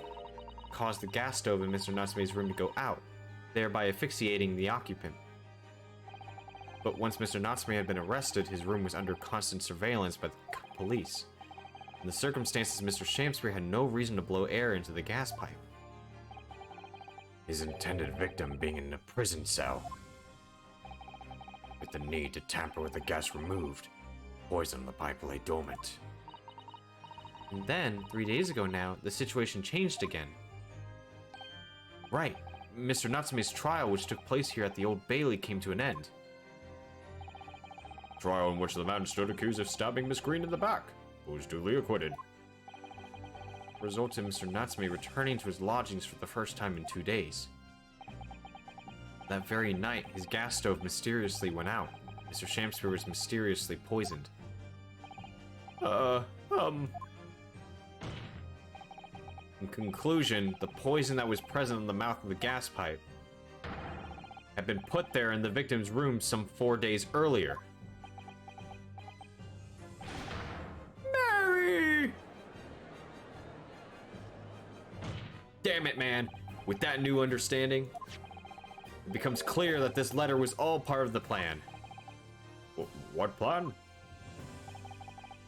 Caused the gas stove in Mr. Natsume's room to go out, thereby asphyxiating the occupant. But once Mr. Natsume had been arrested, his room was under constant surveillance by the police. In the circumstances, Mr. Shamspeare had no reason to blow air into the gas pipe. His intended victim being in a prison cell, with the need to tamper with the gas removed, Poison in the pipe lay dormant. And then, 3 days ago now, the situation changed again. Right. Mr. Natsume's trial, which took place here at the Old Bailey, came to an end. Trial in which the man stood accused of stabbing Miss Green in the back, who was duly acquitted. Resulted in Mr. Natsume returning to his lodgings for the first time in 2 days. That very night, his gas stove mysteriously went out. Mr. Shamspeare was mysteriously poisoned. In conclusion, the poison that was present in the mouth of the gas pipe had been put there in the victim's room some 4 days earlier. Mary! Damn it, man. With that new understanding, it becomes clear that this letter was all part of the plan. What plan?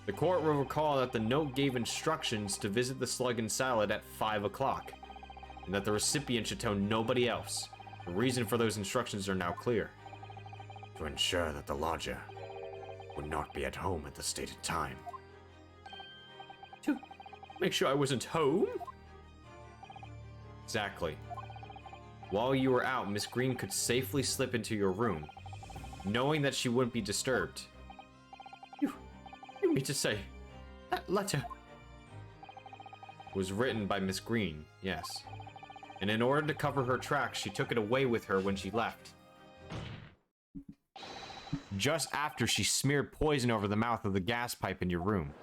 The court will recall that the note gave instructions to visit the Slug and Salad at 5 o'clock, and that the recipient should tell nobody else. The reason for those instructions are now clear. To ensure that the lodger would not be at home at the stated time. To make sure I wasn't home? Exactly. While you were out, Miss Green could safely slip into your room, knowing that she wouldn't be disturbed. You mean to say, that letter was written by Miss Green, yes. And in order to cover her tracks, she took it away with her when she left. Just after she smeared poison over the mouth of the gas pipe in your room.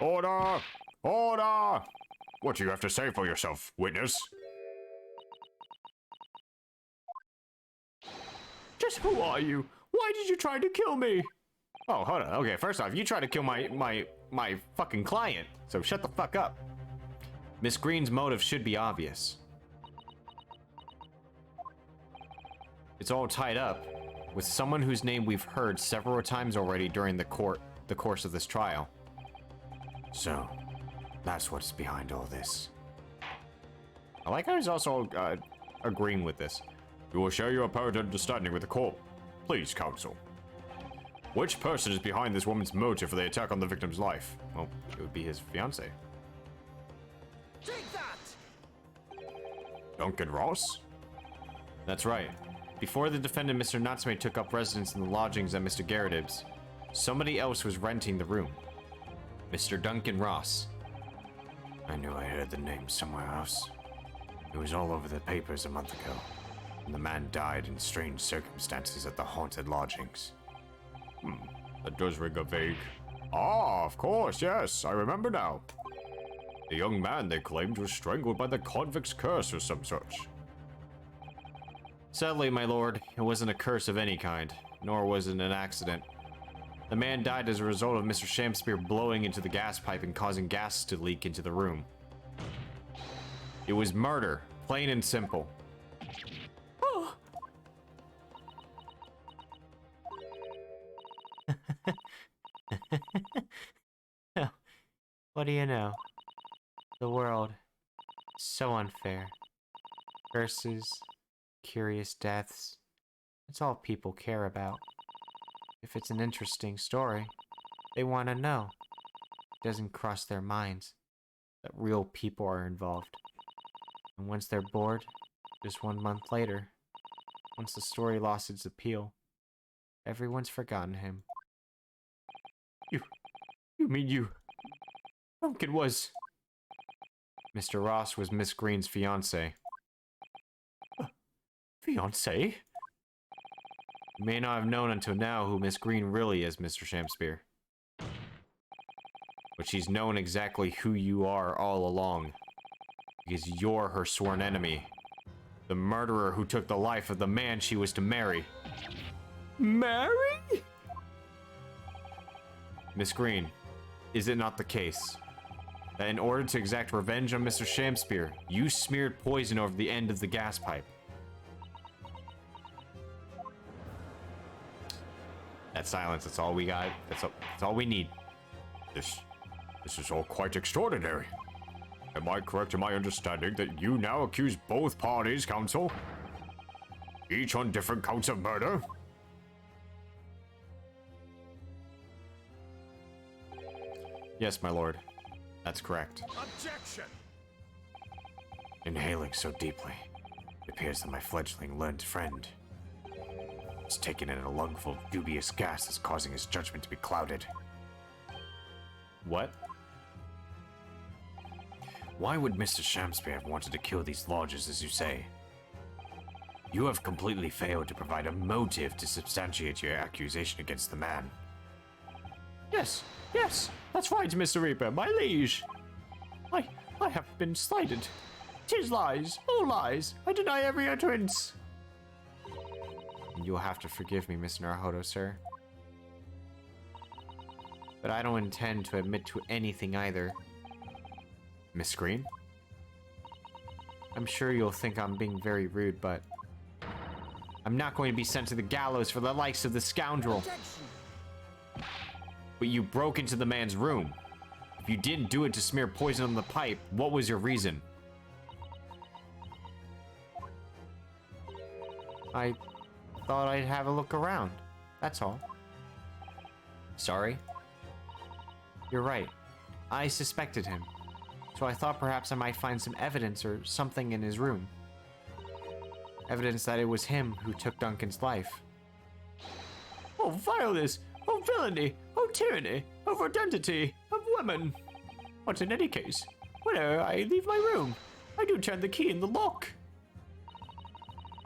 Order! Order! What do you have to say for yourself, witness? Just who are you? Why did you try to kill me? Oh, hold on. Okay, first off, you tried to kill my fucking client, so shut the fuck up. Miss Green's motive should be obvious. It's all tied up with someone whose name we've heard several times already during the course of this trial. So, that's what's behind all this. I like how he's also agreeing with this. You will share your apparent understanding with the court. Please, counsel. Which person is behind this woman's motive for the attack on the victim's life? Well, it would be his fiancée. Take that! Duncan Ross? That's right. Before the defendant, Mr. Natsume, took up residence in the lodgings at Mr. Garrett's, somebody else was renting the room. Mr. Duncan Ross. I knew I heard the name somewhere else. It was all over the papers a month ago, and the man died in strange circumstances at the haunted lodgings. That does ring a vague. Ah, of course, yes, I remember now. The young man, they claimed, was strangled by the convict's curse or some such. Sadly, my lord, it wasn't a curse of any kind, nor was it an accident. The man died as a result of Mr. Shamspeare blowing into the gas pipe and causing gas to leak into the room. It was murder, plain and simple. Oh, What do you know? The world is so unfair. Curses, curious deaths. It's all people care about. If it's an interesting story, they want to know. It doesn't cross their minds that real people are involved. And once they're bored, just 1 month later, once the story lost its appeal, everyone's forgotten him. you mean you... Duncan was... Mr. Ross was Miss Green's fiancé. Fiancé? You may not have known until now who Miss Green really is, Mr. Shamspeare. But she's known exactly who you are all along. Because you're her sworn enemy. The murderer who took the life of the man she was to marry. Mary? Miss Green, is it not the case that in order to exact revenge on Mr. Shamspeare, you smeared poison over the end of the gas pipe? That silence, that's all we got. That's all we need. This is all quite extraordinary. Am I correct in my understanding that you now accuse both parties, counsel? Each on different counts of murder? Yes, my lord. That's correct. Objection! Inhaling so deeply, it appears that my fledgling learned friend has taken in a lungful of dubious gas that's causing his judgment to be clouded. What? Why would Mr. Shamspear have wanted to kill these lodgers, as you say? You have completely failed to provide a motive to substantiate your accusation against the man. Yes, yes, that's right, Mr. Reaper, my liege. I have been slighted. 'Tis lies, all lies. I deny every utterance. You'll have to forgive me, Miss Naruhodo, sir. But I don't intend to admit to anything either. Miss Green? I'm sure you'll think I'm being very rude, but I'm not going to be sent to the gallows for the likes of this scoundrel. Objection! But you broke into the man's room. If you didn't do it to smear poison on the pipe, what was your reason? I thought I'd have a look around. That's all. Sorry? You're right. I suspected him. So I thought perhaps I might find some evidence or something in his room. Evidence that it was him who took Duncan's life. Oh, vileness! Oh, villainy! Oh, tyranny! Oh, redundity! Of women! But in any case, whenever I leave my room, I do turn the key in the lock.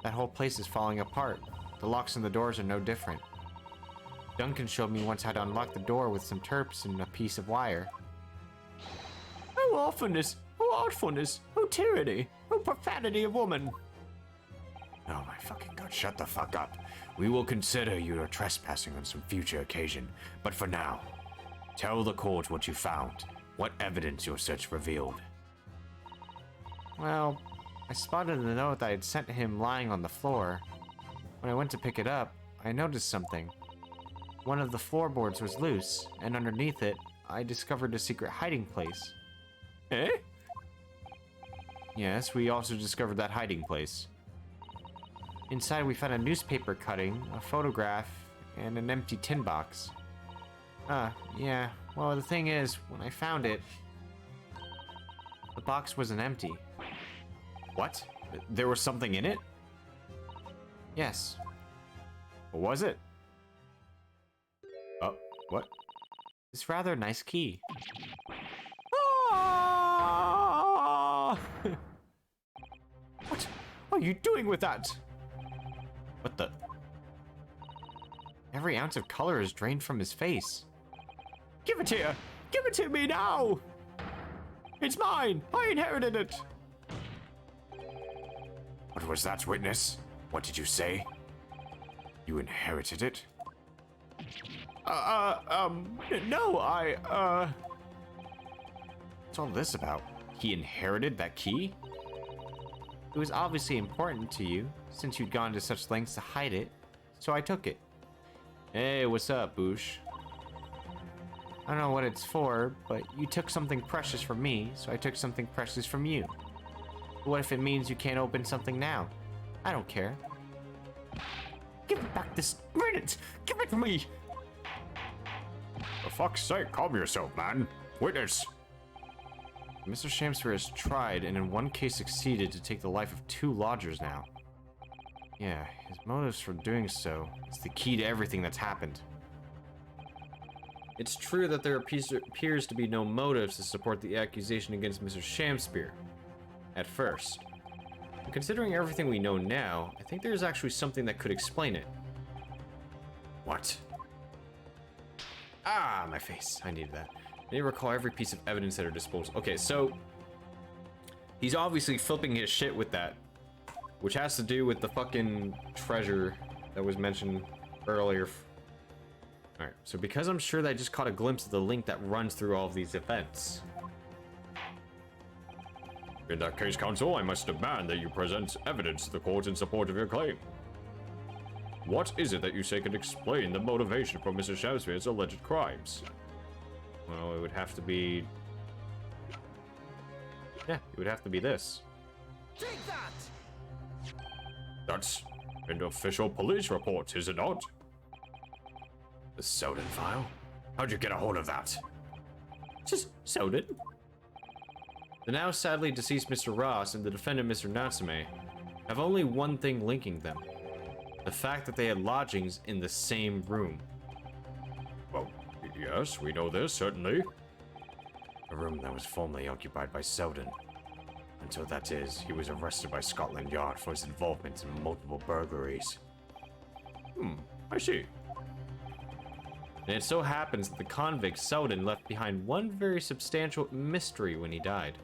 That whole place is falling apart. The locks and the doors are no different. Duncan showed me once how to unlock the door with some terps and a piece of wire. Oh, awfulness! Oh, artfulness! Oh, tyranny! Oh, profanity of woman! Oh my fucking god, shut the fuck up. We will consider you are trespassing on some future occasion, but for now, tell the court what you found, what evidence your search revealed. Well, I spotted the note that I had sent him lying on the floor. When I went to pick it up, I noticed something. One of the floorboards was loose, and underneath it, I discovered a secret hiding place. Eh? Yes, we also discovered that hiding place. Inside, we found a newspaper cutting, a photograph, and an empty tin box. Yeah. Well, the thing is, when I found it, the box wasn't empty. What? There was something in it? Yes. What was it? What? This rather nice key. Ah! What are you doing with that? What the? Every ounce of color is drained from his face. Give it here! Give it to me now! It's mine! I inherited it! What was that, witness? What did you say? You inherited it? No, What's all this about? He inherited that key? It was obviously important to you, since you'd gone to such lengths to hide it, so I took it. Hey, what's up, Boosh? I don't know what it's for, but you took something precious from me, so I took something precious from you. But what if it means you can't open something now? I don't care. give me back this minute! Give it to me! For fuck's sake, calm yourself, man. Witness. Mr. Shamspear has tried, and in one case succeeded, to take the life of 2 lodgers now. Yeah, his motives for doing so is the key to everything that's happened. It's true that there appears to be no motives to support the accusation against Mr. Shamspear. At first. And considering everything we know now, I think there's actually something that could explain it. What? Ah, my face. I needed that. I need to recall every piece of evidence at our disposal. Okay, so he's obviously flipping his shit with that, which has to do with the fucking treasure that was mentioned earlier. Alright, so because I'm sure that I just caught a glimpse of the link that runs through all of these events. In that case, counsel, I must demand that you present evidence to the court in support of your claim. What is it that you say can explain the motivation for Mr. Shamspear's alleged crimes? Well, it would have to be... Yeah, it would have to be this. Take that! That's an official police report, is it not? The Selden file? How'd you get a hold of that? Just Selden. The now sadly deceased Mr. Ross and the defendant Mr. Natsume have only one thing linking them. The fact that they had lodgings in the same room. Well, yes, we know this, certainly. A room that was formerly occupied by Selden. Until that is, he was arrested by Scotland Yard for his involvement in multiple burglaries. I see. And it so happens that the convict Selden left behind one very substantial mystery when he died.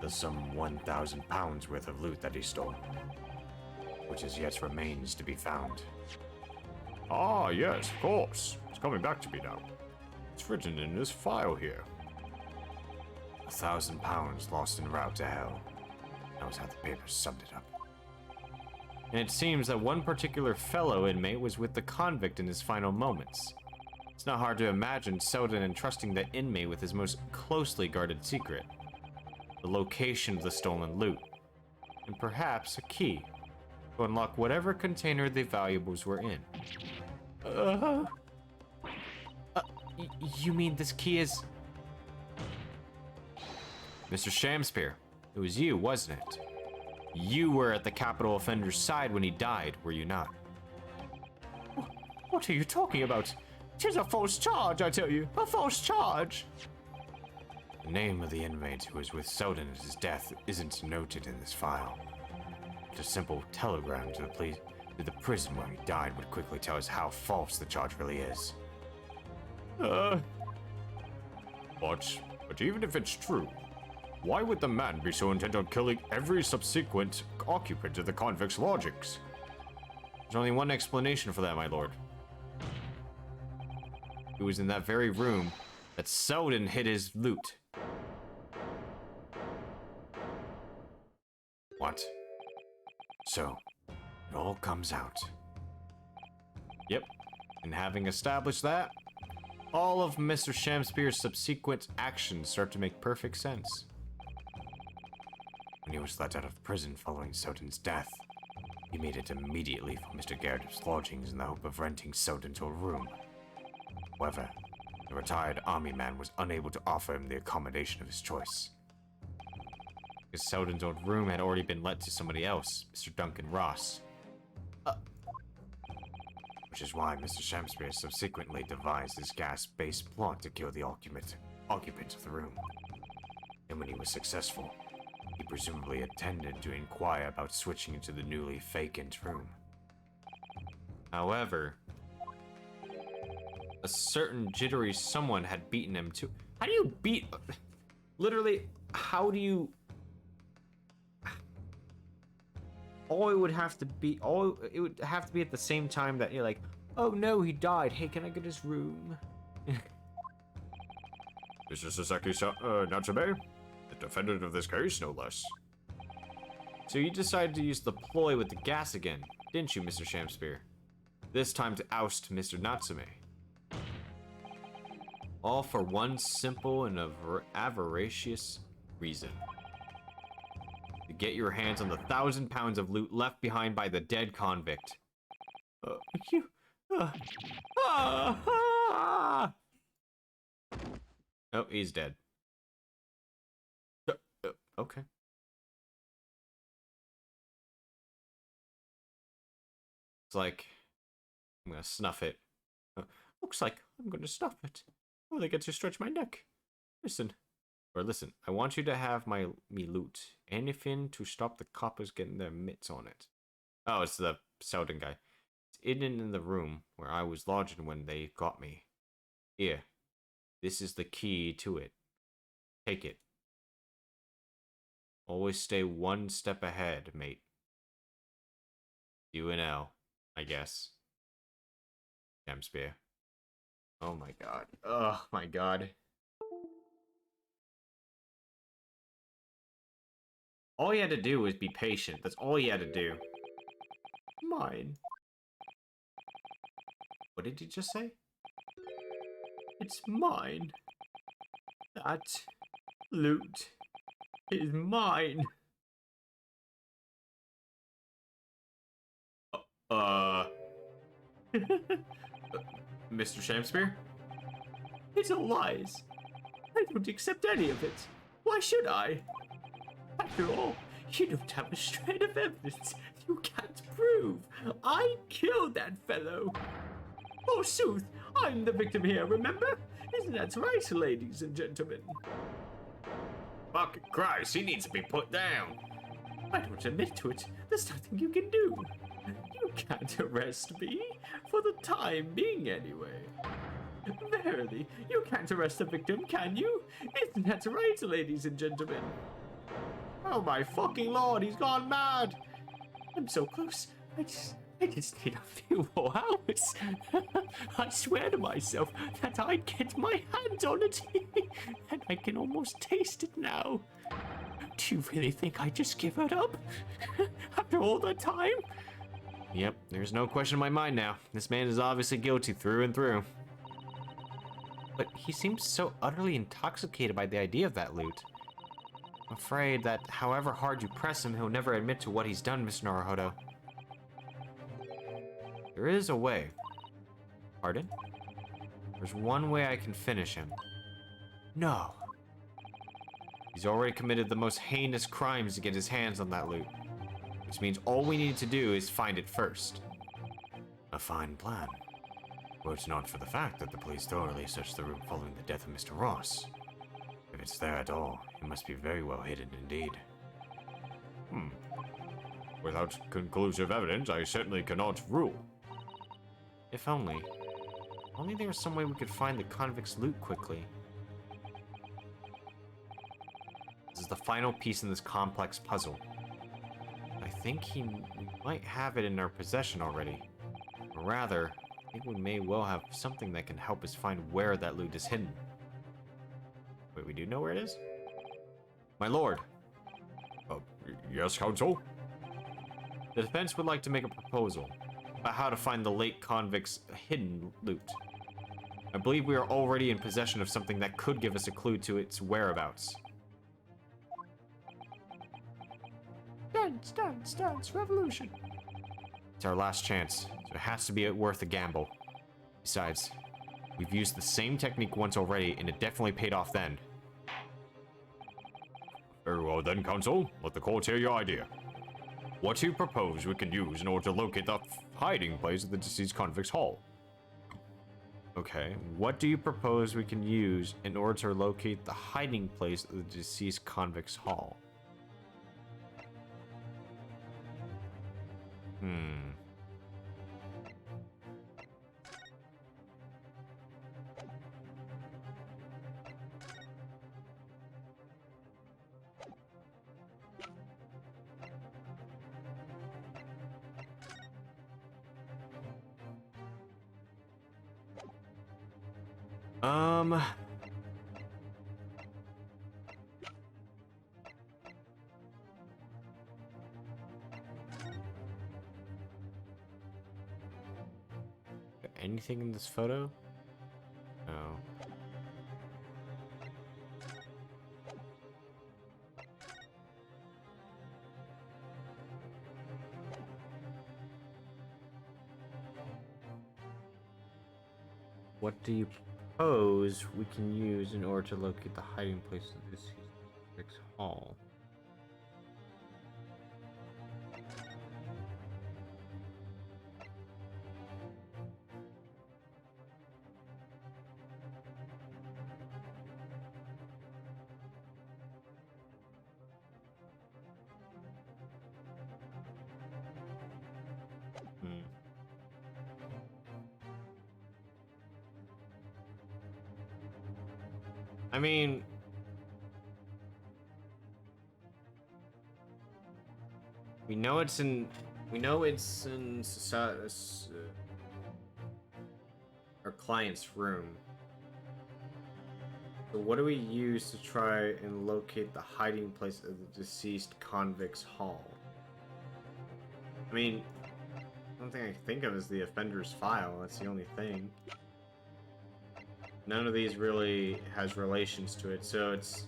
The some 1,000 pounds worth of loot that he stole, which as yet remains to be found. Ah, yes, of course. It's coming back to me now. It's written in this file here. 1,000 pounds lost en route to hell. That was how the papers summed it up. And it seems that one particular fellow inmate was with the convict in his final moments. It's not hard to imagine Selden entrusting the inmate with his most closely guarded secret. The location of the stolen loot. And perhaps a key to unlock whatever container the valuables were in. You mean this key is... Mr. Shamspear, it was you, wasn't it? You were at the capital offender's side when he died, were you not? What are you talking about? 'Tis a false charge, I tell you. A false charge. The name of the inmate who was with Selden at his death isn't noted in this file. But a simple telegram to the prison where he died would quickly tell us how false the charge really is. But even if it's true, why would the man be so intent on killing every subsequent occupant of the convict's lodgings? There's only one explanation for that, my lord. It was in that very room that Selden hid his loot. What? So, it all comes out. Yep, and having established that, all of Mr. Shamspear's subsequent actions start to make perfect sense. When he was let out of prison following Selden's death, he made it immediately for Mr. Garrett's lodgings in the hope of renting Selden to a room. However, the retired army man was unable to offer him the accommodation of his choice. Because Selden's old room had already been let to somebody else, Mr. Duncan Ross. Which is why Mr. Shamspear subsequently devised his gas-based plot to kill the occupant of the room. And when he was successful, he presumably attended to inquire about switching into the newly vacant room. However, a certain jittery someone had beaten him to... How do you beat... Literally, how do you... All it would have to be... It would have to be at the same time that you're like, oh no, he died. Hey, can I get his room? This is Sasaki Natsume, the defendant of this case, no less. So you decided to use the ploy with the gas again, didn't you, Mr. Shamspear? This time to oust Mr. Natsume. All for one simple and avaricious reason. To get your hands on the 1,000 pounds of loot left behind by the dead convict. Oh, he's dead. Okay. It's like, I'm gonna snuff it. Looks like I'm gonna snuff it. Oh, they get to stretch my neck. Listen. Listen, I want you to have me loot. Anything to stop the coppers getting their mitts on it. Oh, it's the Selden guy. It's hidden in the room where I was lodging when they got me. Here. This is the key to it. Take it. Always stay one step ahead, mate. You and L, I guess. Shamspear. Oh my god. Oh my god. All he had to do was be patient. That's all he had to do. Mine. What did you just say? It's mine. That loot is mine. Mr. Shamspear? It's all lies. I don't accept any of it. Why should I? After all, you don't have a shred of evidence you can't prove. I killed that fellow. Forsooth, I'm the victim here, remember? Isn't that right, ladies and gentlemen? Fucking Christ, he needs to be put down. I don't admit to it. There's nothing you can do. You can't arrest me, for the time being anyway. Verily, you can't arrest a victim, can you? Isn't that right, ladies and gentlemen? Oh my fucking lord, he's gone mad! I'm so close. I just need a few more hours. I swear to myself that I'd get my hands on it, and I can almost taste it now. Do you really think I just give it up? After all the time? Yep, there's no question in my mind now. This man is obviously guilty through and through. But he seems so utterly intoxicated by the idea of that loot. I'm afraid that however hard you press him, he'll never admit to what he's done, Mr. Naruhodo. There is a way. Pardon? There's one way I can finish him. No. He's already committed the most heinous crimes to get his hands on that loot. Which means all we need to do is find it first. A fine plan. Were it not for the fact that the police thoroughly searched the room following the death of Mr. Ross. If it's there at all, it must be very well hidden indeed. Without conclusive evidence, I certainly cannot rule. If only. Only there was some way we could find the convict's loot quickly. This is the final piece in this complex puzzle. I think we might have it in our possession already. Or rather, I think we may well have something that can help us find where that loot is hidden. Wait, we do know where it is? My lord! Yes, counsel? The defense would like to make a proposal about how to find the late convict's hidden loot. I believe we are already in possession of something that could give us a clue to its whereabouts. Dance, revolution. It's our last chance, so it has to be worth a gamble. Besides, we've used the same technique once already, and it definitely paid off then. Very well then, counsel. Let the court hear your idea. What do you propose we can use in order to locate the hiding place of the deceased convict's hall? Okay, what do you propose we can use in order to locate the hiding place of the deceased convict's hall? Anything in this photo? No. What do you propose we can use in order to locate the hiding place of this convict's hall? I mean, we know it's in our client's room. So what do we use to try and locate the hiding place of the deceased convict's hall? I mean, the only thing I can think of is the offender's file. That's the only thing. None of these really has relations to it, so it's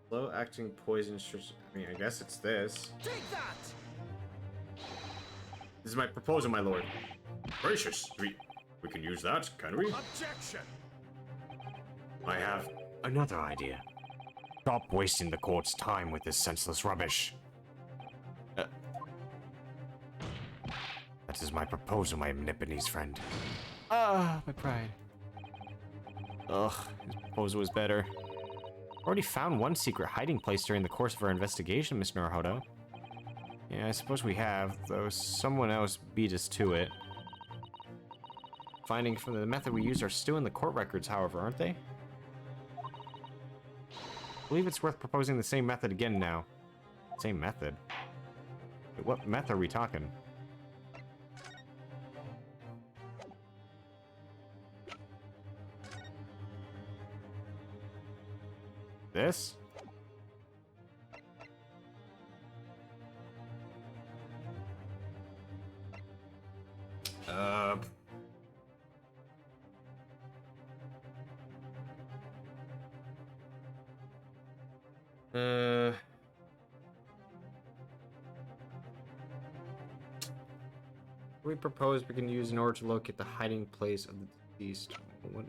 slow-acting poison. I mean, I guess it's this. Take that! This is my proposal, my lord. Gracious, we can use that, can we? Objection! I have another idea. Stop wasting the court's time with this senseless rubbish. That is my proposal, my Nipponese friend. Ah, my pride. Ugh, his proposal was better. Already found one secret hiding place during the course of our investigation, Miss Naruhodo. Yeah, I suppose we have, though someone else beat us to it. Findings from the method we used are still in the court records, however, aren't they? I believe it's worth proposing the same method again now. Same method? Wait, what method are we talking? This? Uh... We propose we can use in order to locate the hiding place of the deceased. What?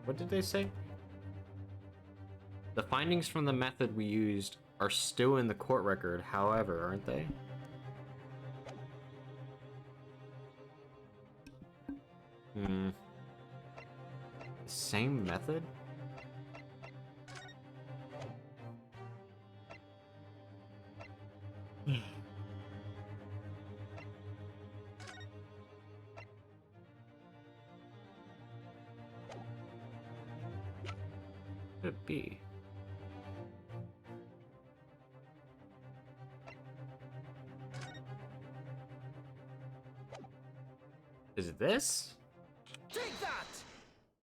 What did they say? The findings from the method we used are still in the court record, however, aren't they? Same method? Could it be? Is it this? Take that!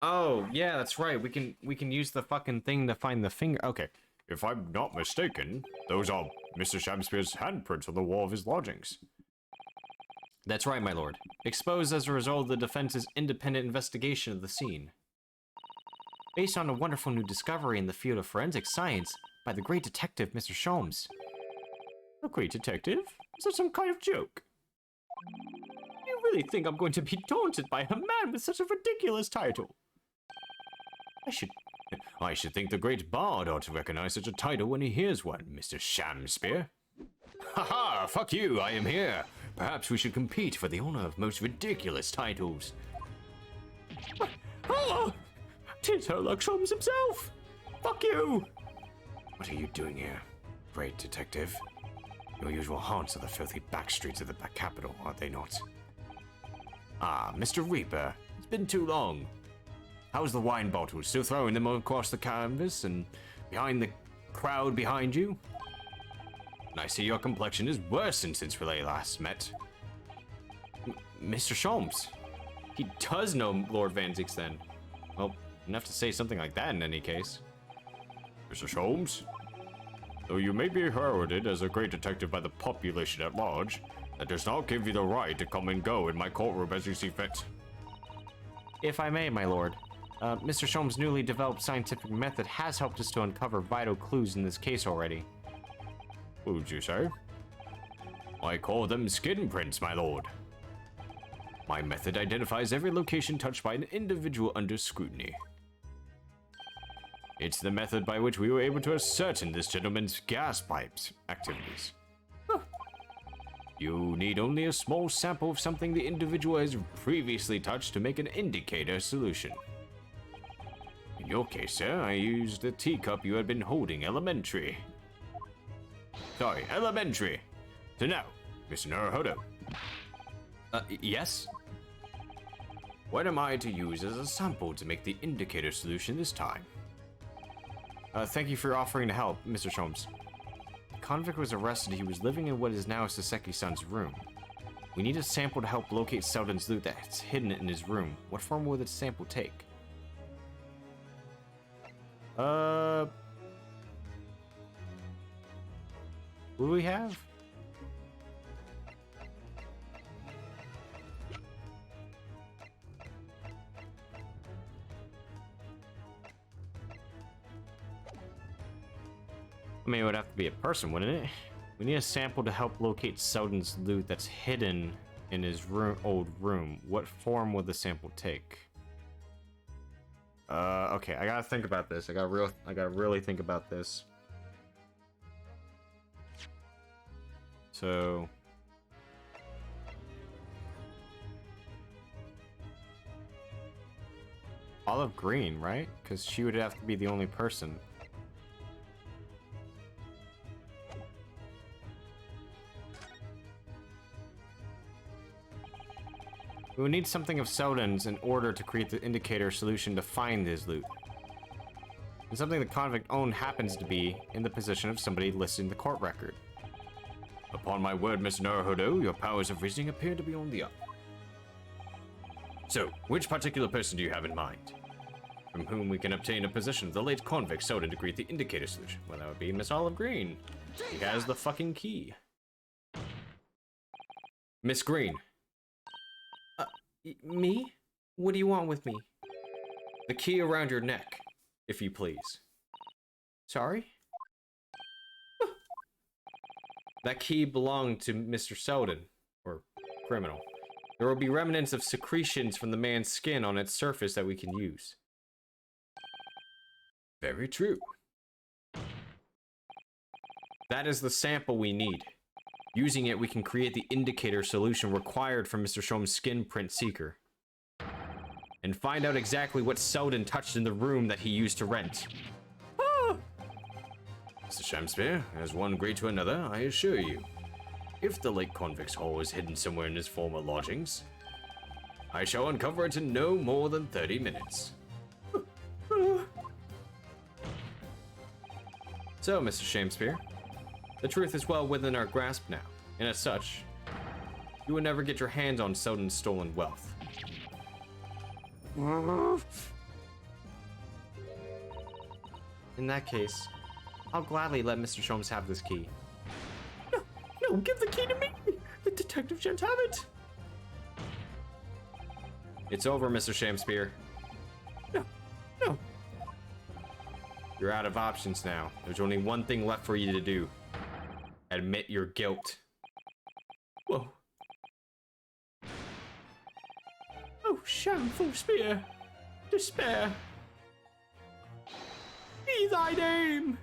Oh, yeah, that's right. We can use the fucking thing to find the finger. Okay. If I'm not mistaken, those are Mr. Shamspeare's handprints on the wall of his lodgings. That's right, my lord. Exposed as a result of the defense's independent investigation of the scene. Based on a wonderful new discovery in the field of forensic science by the great detective, Mr. Sholmes. A great detective? Is that some kind of joke? You really think I'm going to be daunted by a man with such a ridiculous title? I should think the great bard ought to recognize such a title when he hears one, Mr. Shamspeare. Ha! Fuck you, I am here. Perhaps we should compete for the honor of most ridiculous titles. Oh! 'Tis Herlock Sholmes himself! Fuck you! What are you doing here, great detective? Your usual haunts are the filthy back streets of the capital, are they not? Ah, Mr. Reaper, it's been too long. How's the wine bottles? Still throwing them across the canvas and behind the crowd behind you? And I see your complexion is worsened since we last met. Mr. Sholmes. He does know Lord Van Zieks then. Well, enough to say something like that in any case. Mr. Sholmes? Though you may be heralded as a great detective by the population at large, that does not give you the right to come and go in my courtroom as you see fit. If I may, my lord, Mr. Sholmes' newly developed scientific method has helped us to uncover vital clues in this case already. What would you say? I call them skin prints, my lord. My method identifies every location touched by an individual under scrutiny. It's the method by which we were able to ascertain this gentleman's gas pipes activities. You need only a small sample of something the individual has previously touched to make an indicator solution. In your case, sir, I used the teacup you had been holding elementary. Sorry, elementary. So now, Mr. Naruhodo. Yes? What am I to use as a sample to make the indicator solution this time? Thank you for offering to help, Mr. Sholmes. The convict was arrested. He was living in what is now Saseki-san's room. We need a sample to help locate Selden's loot that's hidden in his room. What form will the sample take? What do we have? I mean, it would have to be a person, wouldn't it? We need a sample to help locate Selden's loot that's hidden in his old room. What form will the sample take? Okay, I gotta think about this. I gotta really think about this. So... Olive Green, right? Because she would have to be the only person. We would need something of Selden's in order to create the indicator solution to find his loot. And something the convict owned happens to be in the position of somebody listed in the court record. Upon my word, Mr. Naruhodo, your powers of reasoning appear to be on the up. So, which particular person do you have in mind? From whom we can obtain a position of the late convict Selden to create the indicator solution? Well, that would be Miss Olive Green. He has the fucking key. Miss Green. Me? What do you want with me? The key around your neck, if you please. Sorry? That key belonged to Mr. Selden, or criminal. There will be remnants of secretions from the man's skin on its surface that we can use. Very true. That is the sample we need. Using it, we can create the indicator solution required for Mr. Shom's skin print seeker. And find out exactly what Selden touched in the room that he used to rent. Mr. Shamspeare, as one great to another, I assure you. If the late convict's haul is hidden somewhere in his former lodgings, I shall uncover it in no more than 30 minutes. So, Mr. Shamspeare, the truth is well within our grasp now, and as such, you would never get your hands on Selden's stolen wealth. In that case, I'll gladly let Mr. Sholmes have this key. No, give the key to me! The detective shan't have it! It's over, Mr. Shamspeare. No. You're out of options now. There's only one thing left for you to do. Admit your guilt. Whoa. Oh, shameful spear. Despair. Be thy name!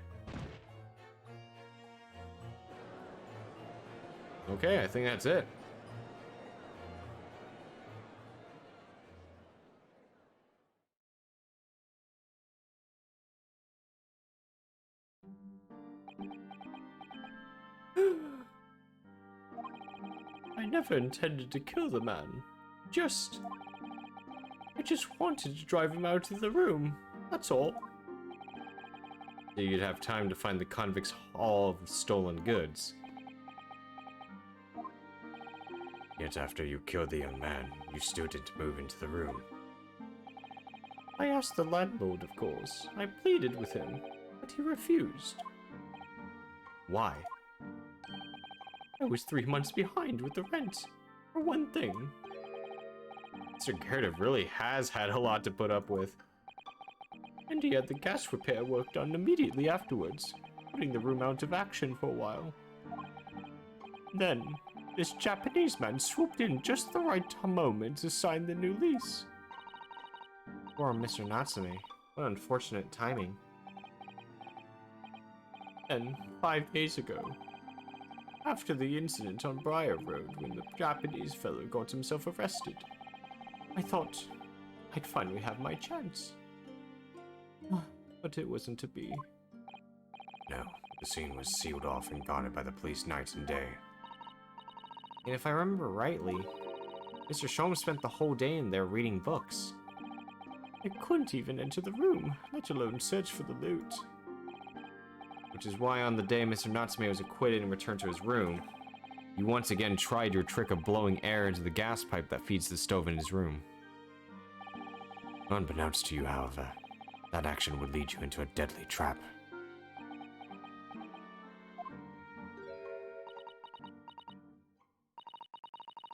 Okay, I think that's it. I never intended to kill the man. I just wanted to drive him out of the room. That's all. So you'd have time to find the convict's haul of stolen goods. Yet after you killed the young man, you still didn't move into the room. I asked the landlord, of course. I pleaded with him, but he refused. Why? I was 3 months behind with the rent, for one thing. Mr. Gerda really has had a lot to put up with. And he had the gas repair work done immediately afterwards, putting the room out of action for a while. Then, this Japanese man swooped in just the right moment to sign the new lease. Poor Mr. Natsume. What unfortunate timing. Then, 5 days ago, after the incident on Briar Road when the Japanese fellow got himself arrested, I thought I'd finally have my chance. But it wasn't to be. No, the scene was sealed off and guarded by the police night and day. And if I remember rightly, Mr. Sholmes spent the whole day in there reading books. I couldn't even enter the room, let alone search for the loot. Which is why on the day Mr. Natsume was acquitted and returned to his room, you once again tried your trick of blowing air into the gas pipe that feeds the stove in his room. Unbeknownst to you, however, that action would lead you into a deadly trap.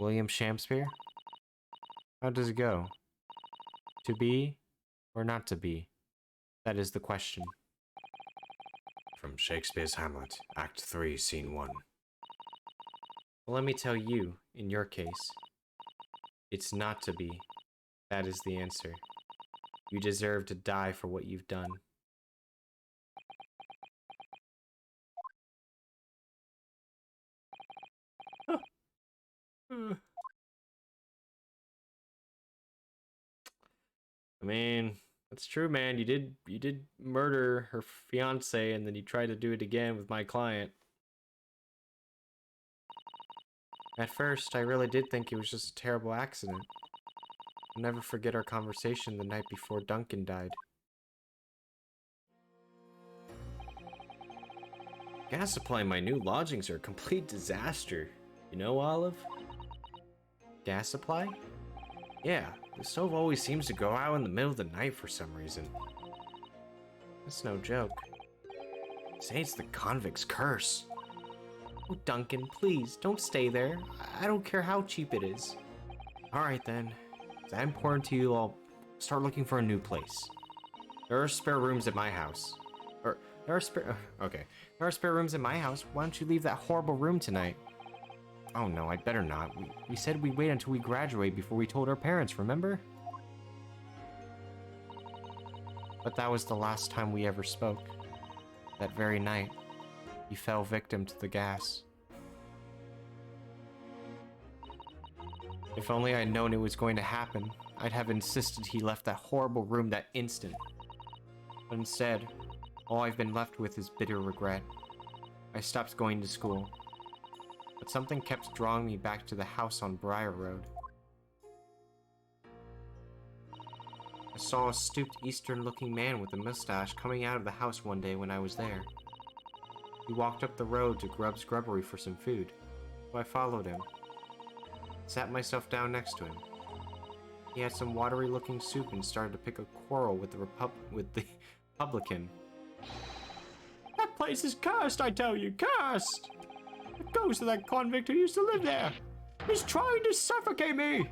William Shamspeare? How does it go? To be or not to be? That is the question. From Shakespeare's Hamlet, Act 3, Scene 1. Well, let me tell you, in your case, it's not to be. That is the answer. You deserve to die for what you've done. I mean, that's true, man. You did murder her fiance and then you tried to do it again with my client. At first, I really did think it was just a terrible accident. I'll never forget our conversation the night before Duncan died. Gas supply in my new lodgings are a complete disaster. You know, Olive? Gas supply? Yeah, the stove always seems to go out in the middle of the night for some reason. That's no joke. Say it's the convict's curse. Oh, Duncan, please, don't stay there. I don't care how cheap it is. Alright then. Is that important to you? I'll start looking for a new place. There are spare rooms at my house. There are spare rooms in my house. Why don't you leave that horrible room tonight? Oh no, I'd better not. We said we'd wait until we graduate before we told our parents, remember? But that was the last time we ever spoke. That very night, he fell victim to the gas. If only I'd known it was going to happen, I'd have insisted he left that horrible room that instant. But instead, all I've been left with is bitter regret. I stopped going to school, but something kept drawing me back to the house on Briar Road. I saw a stooped Eastern-looking man with a mustache coming out of the house one day when I was there. He walked up the road to Grub's Grubbery for some food, so I followed him. Sat myself down next to him. He had some watery-looking soup and started to pick a quarrel with the publican. That place is cursed, I tell you, cursed! The ghost of that convict who used to live there is trying to suffocate me!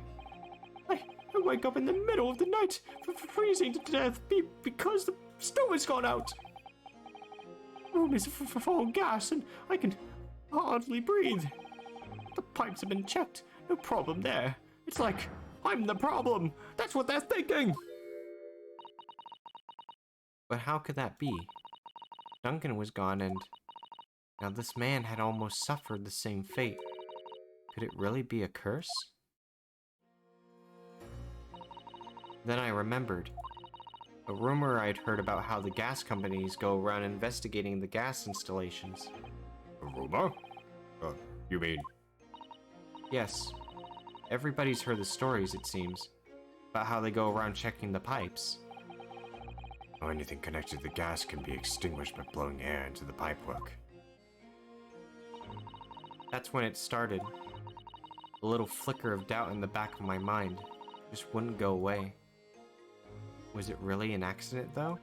I wake up in the middle of the night, freezing to death because the stove has gone out. The room is full of gas and I can hardly breathe. The pipes have been checked, no problem there. It's like I'm the problem. That's what they're thinking. But how could that be? Duncan was gone and now this man had almost suffered the same fate. Could it really be a curse? Then I remembered. A rumor I'd heard about how the gas companies go around investigating the gas installations. A rumor? You mean? Yes. Everybody's heard the stories, it seems, about how they go around checking the pipes. Oh, anything connected to the gas can be extinguished by blowing air into the pipework. That's when it started. A little flicker of doubt in the back of my mind just wouldn't go away. Was it really an accident, though?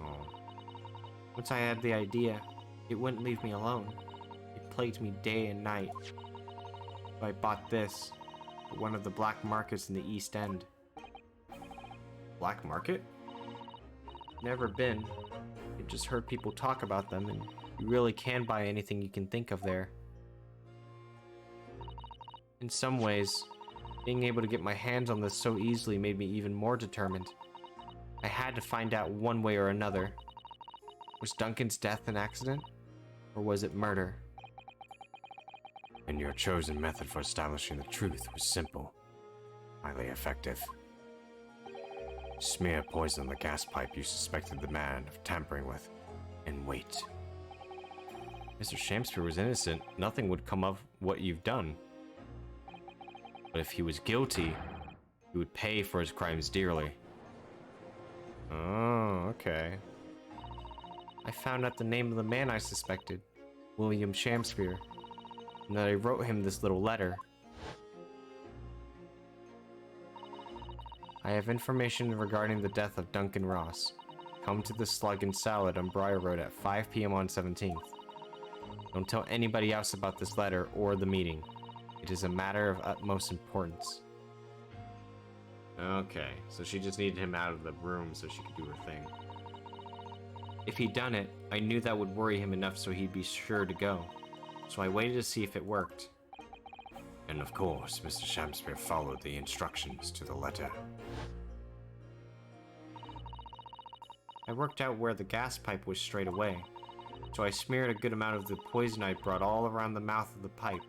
Oh. Once I had the idea, it wouldn't leave me alone. It plagued me day and night. So I bought this at one of the black markets in the East End. Black market? Never been. I just heard people talk about them, and you really can buy anything you can think of there. In some ways, being able to get my hands on this so easily made me even more determined. I had to find out one way or another. Was Duncan's death an accident? Or was it murder? And your chosen method for establishing the truth was simple, highly effective. Smear poison on the gas pipe you suspected the man of tampering with, and wait. Mr. Shamspeare was innocent. Nothing would come of what you've done. But if he was guilty, he would pay for his crimes dearly. Oh, okay. I found out the name of the man I suspected, William Shamspeare, and that I wrote him this little letter. I have information regarding the death of Duncan Ross. Come to the Slug and Salad on Briar Road at 5 p.m. on 17th. Don't tell anybody else about this letter or the meeting. It is a matter of utmost importance. Okay, so she just needed him out of the room so she could do her thing. If he'd done it, I knew that would worry him enough so he'd be sure to go. So I waited to see if it worked. And of course, Mr. Shamspeare followed the instructions to the letter. I worked out where the gas pipe was straight away, so I smeared a good amount of the poison I'd brought all around the mouth of the pipe,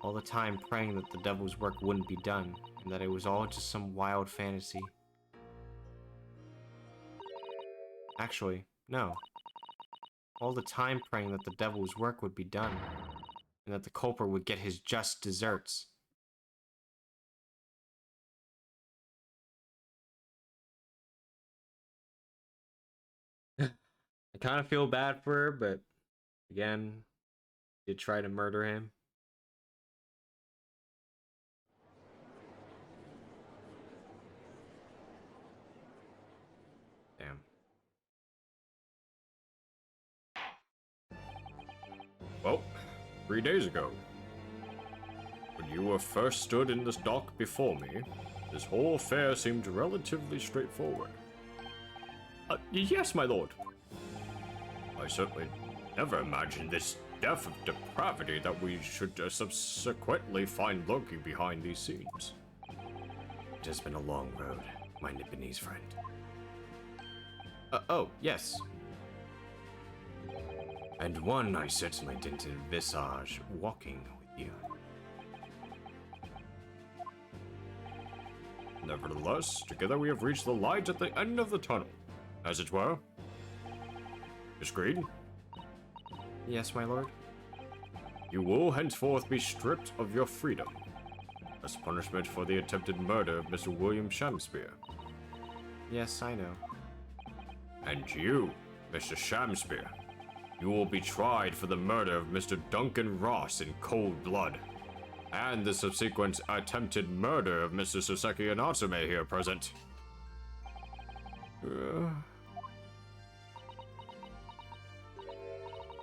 all the time praying that the devil's work wouldn't be done, and that it was all just some wild fantasy. Actually, no. All the time praying that the devil's work would be done, and that the culprit would get his just deserts. I kind of feel bad for her, but again, did try to murder him. Damn. Well, 3 days ago, when you were first stood in this dock before me, this whole affair seemed relatively straightforward. Yes, my lord. I certainly never imagined this depth of depravity that we should subsequently find lurking behind these scenes. It has been a long road, my Nipponese friend. Oh, yes. And one I certainly didn't envisage walking with you. Nevertheless, together we have reached the light at the end of the tunnel, as it were. Miss Green? Yes, my lord? You will henceforth be stripped of your freedom, as punishment for the attempted murder of Mr. William Shamspeare. Yes, I know. And you, Mr. Shamspeare, you will be tried for the murder of Mr. Duncan Ross in cold blood, and the subsequent attempted murder of Mr. Soseki Natsume here present.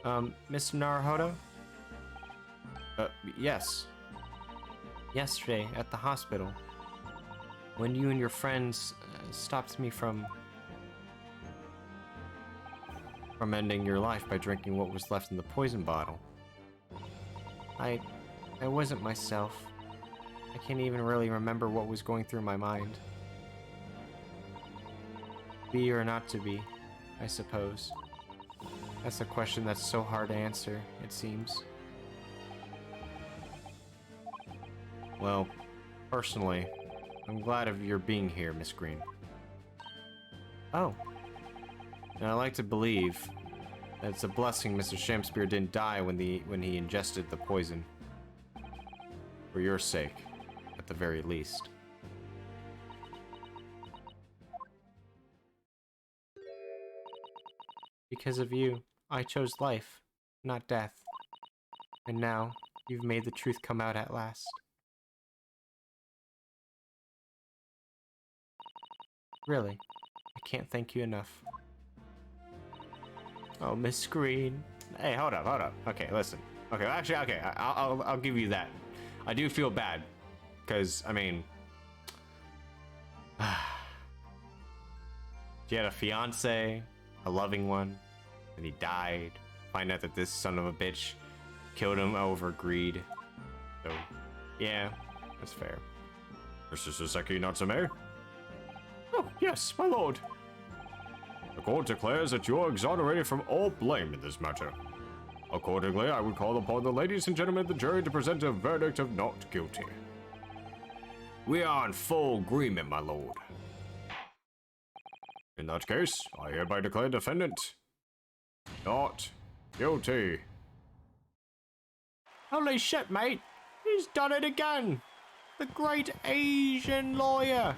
Mr. Naruhodo? Yes. Yesterday, at the hospital, when you and your friends stopped me from ending your life by drinking what was left in the poison bottle. I wasn't myself. I can't even really remember what was going through my mind. Be or not to be, I suppose. That's a question that's so hard to answer, it seems. Well, personally, I'm glad of your being here, Miss Green. Oh. And I like to believe that it's a blessing Mr. Shamspeare didn't die when he ingested the poison. For your sake, at the very least. Because of you, I chose life, not death. And now, you've made the truth come out at last. Really, I can't thank you enough. Oh, Miss Green. Hey, hold up. Okay, listen. Okay, actually, okay, I'll give you that. I do feel bad, because, I mean... she had a fiance, a loving one, and he died. Find out that this son of a bitch killed him over greed. So, yeah, that's fair. Mr. Soseki Natsume? Oh, yes, my lord. The court declares that you are exonerated from all blame in this matter. Accordingly, I would call upon the ladies and gentlemen of the jury to present a verdict of not guilty. We are in full agreement, my lord. In that case, I hereby declare defendant not guilty. Holy shit, mate! He's done it again! The great Asian lawyer!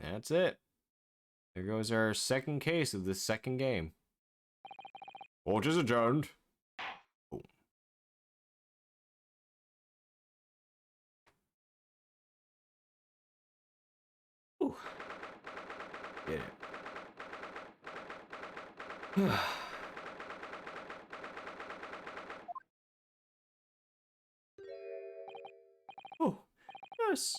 That's it. There goes our second case of this second game. Court is adjourned. Oh. Ooh. Did it. Oh, yes.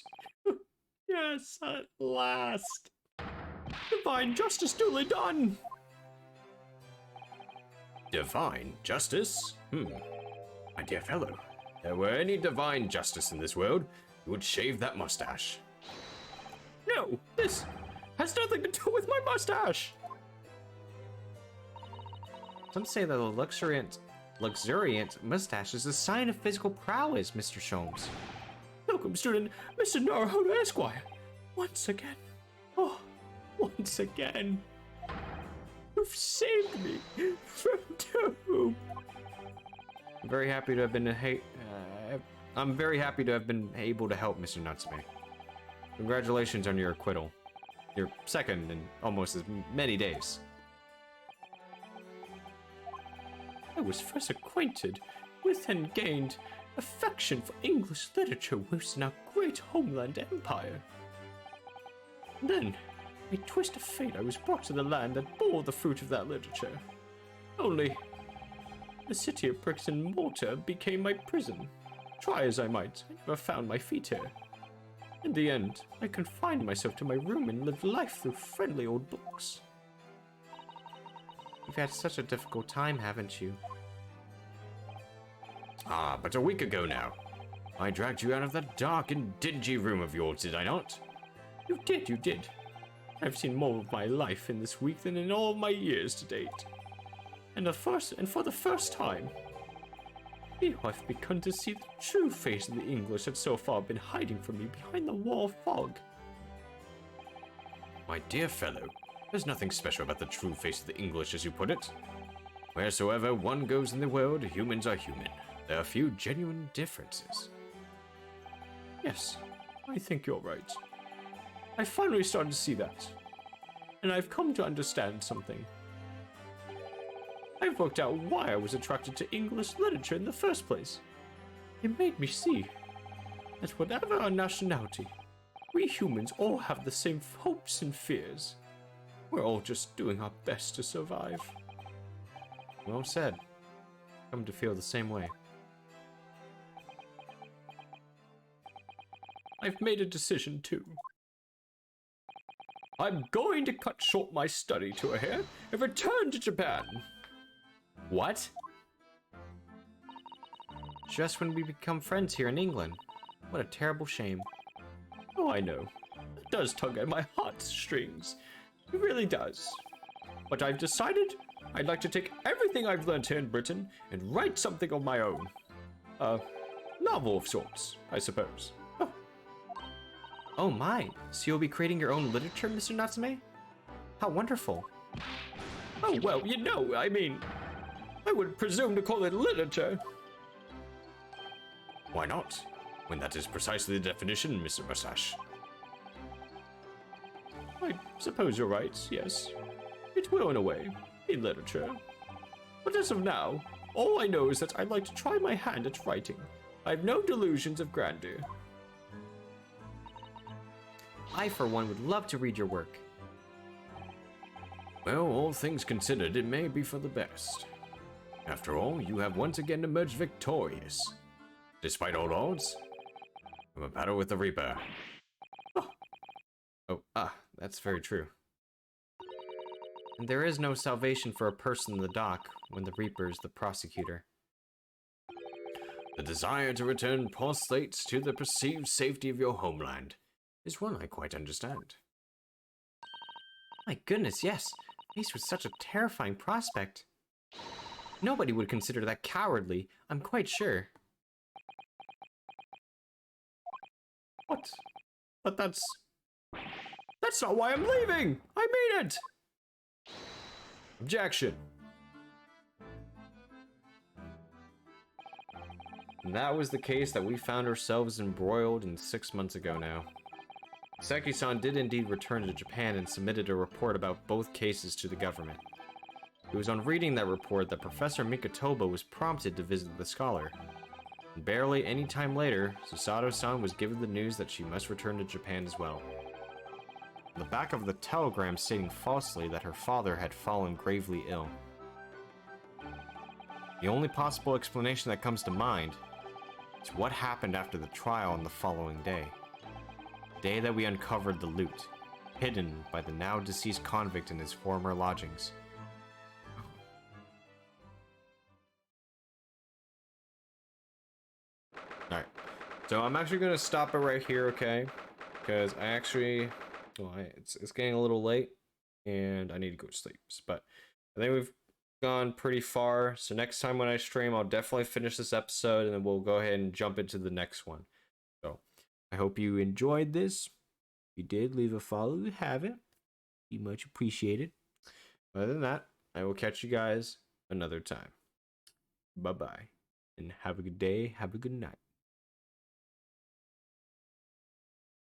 Yes, at last. The divine justice duly done. Divine justice? My dear fellow, if there were any divine justice in this world, you would shave that mustache. No, this has nothing to do with my mustache. Some say that a luxuriant mustache is a sign of physical prowess, Mr. Sholmes. Welcome, student Mr. Naruhodo Esquire. Once again. Oh, once again. You've saved me from doom. I'm very happy to have been I'm very happy to have been able to help Mr. Natsume. Congratulations on your acquittal. Your second in almost as many days. I was first acquainted with and gained affection for English literature whilst in our great homeland empire. Then, by a twist of fate, I was brought to the land that bore the fruit of that literature. Only, the city of bricks and mortar became my prison. Try as I might, I never found my feet here. In the end, I confined myself to my room and lived life through friendly old books. You've had such a difficult time, haven't you? Ah, but a week ago now, I dragged you out of that dark and dingy room of yours, did I not? You did. I've seen more of my life in this week than in all my years to date. And for the first time, I've begun to see the true face of the English that so far been hiding from me behind the wall of fog. My dear fellow, there's nothing special about the true face of the English, as you put it. Wheresoever one goes in the world, humans are human. There are few genuine differences. Yes, I think you're right. I finally started to see that. And I've come to understand something. I've worked out why I was attracted to English literature in the first place. It made me see that whatever our nationality, we humans all have the same hopes and fears. We're all just doing our best to survive. Well said. Come to feel the same way. I've made a decision too. I'm going to cut short my study tour here and return to Japan. What? Just when we become friends here in England. What a terrible shame. Oh, I know. It does tug at my heartstrings. It really does. But I've decided I'd like to take everything I've learned here in Britain and write something of my own. A novel of sorts, I suppose. Oh my, so you'll be creating your own literature, Mr. Natsume? How wonderful. Oh, well, you know, I mean, I would presume to call it literature. Why not? When that is precisely the definition, Mr. Mustache. I suppose you're right, yes. It will, in a way, be literature. But as of now, all I know is that I'd like to try my hand at writing. I have no delusions of grandeur. I, for one, would love to read your work. Well, all things considered, it may be for the best. After all, you have once again emerged victorious. Despite all odds, from a battle with the Reaper. That's very true. And there is no salvation for a person in the dock when the Reaper is the prosecutor. The desire to return postulates to the perceived safety of your homeland is one I quite understand. My goodness, yes. Faced with such a terrifying prospect. Nobody would consider that cowardly, I'm quite sure. What? But that's not why I'm leaving! I mean it! Objection! And that was the case that we found ourselves embroiled in 6 months ago now. Seki-san did indeed return to Japan and submitted a report about both cases to the government. It was on reading that report that Professor Mikotoba was prompted to visit the scholar. And barely any time later, Susato-san was given the news that she must return to Japan as well. On the back of the telegram stating falsely that her father had fallen gravely ill. The only possible explanation that comes to mind is what happened after the trial on the following day. The day that we uncovered the loot. hidden by the now deceased convict in his former lodgings. Alright, so I'm actually going to stop it right here, okay? Because I actually, well, it's getting a little late, and I need to go to sleep. But I think we've gone pretty far, so next time when I stream, I'll definitely finish this episode, and then we'll go ahead and jump into the next one. So, I hope you enjoyed this. If you did, leave a follow if you haven't. Be much appreciated. Other than that, I will catch you guys another time. Bye-bye, and have a good day, have a good night.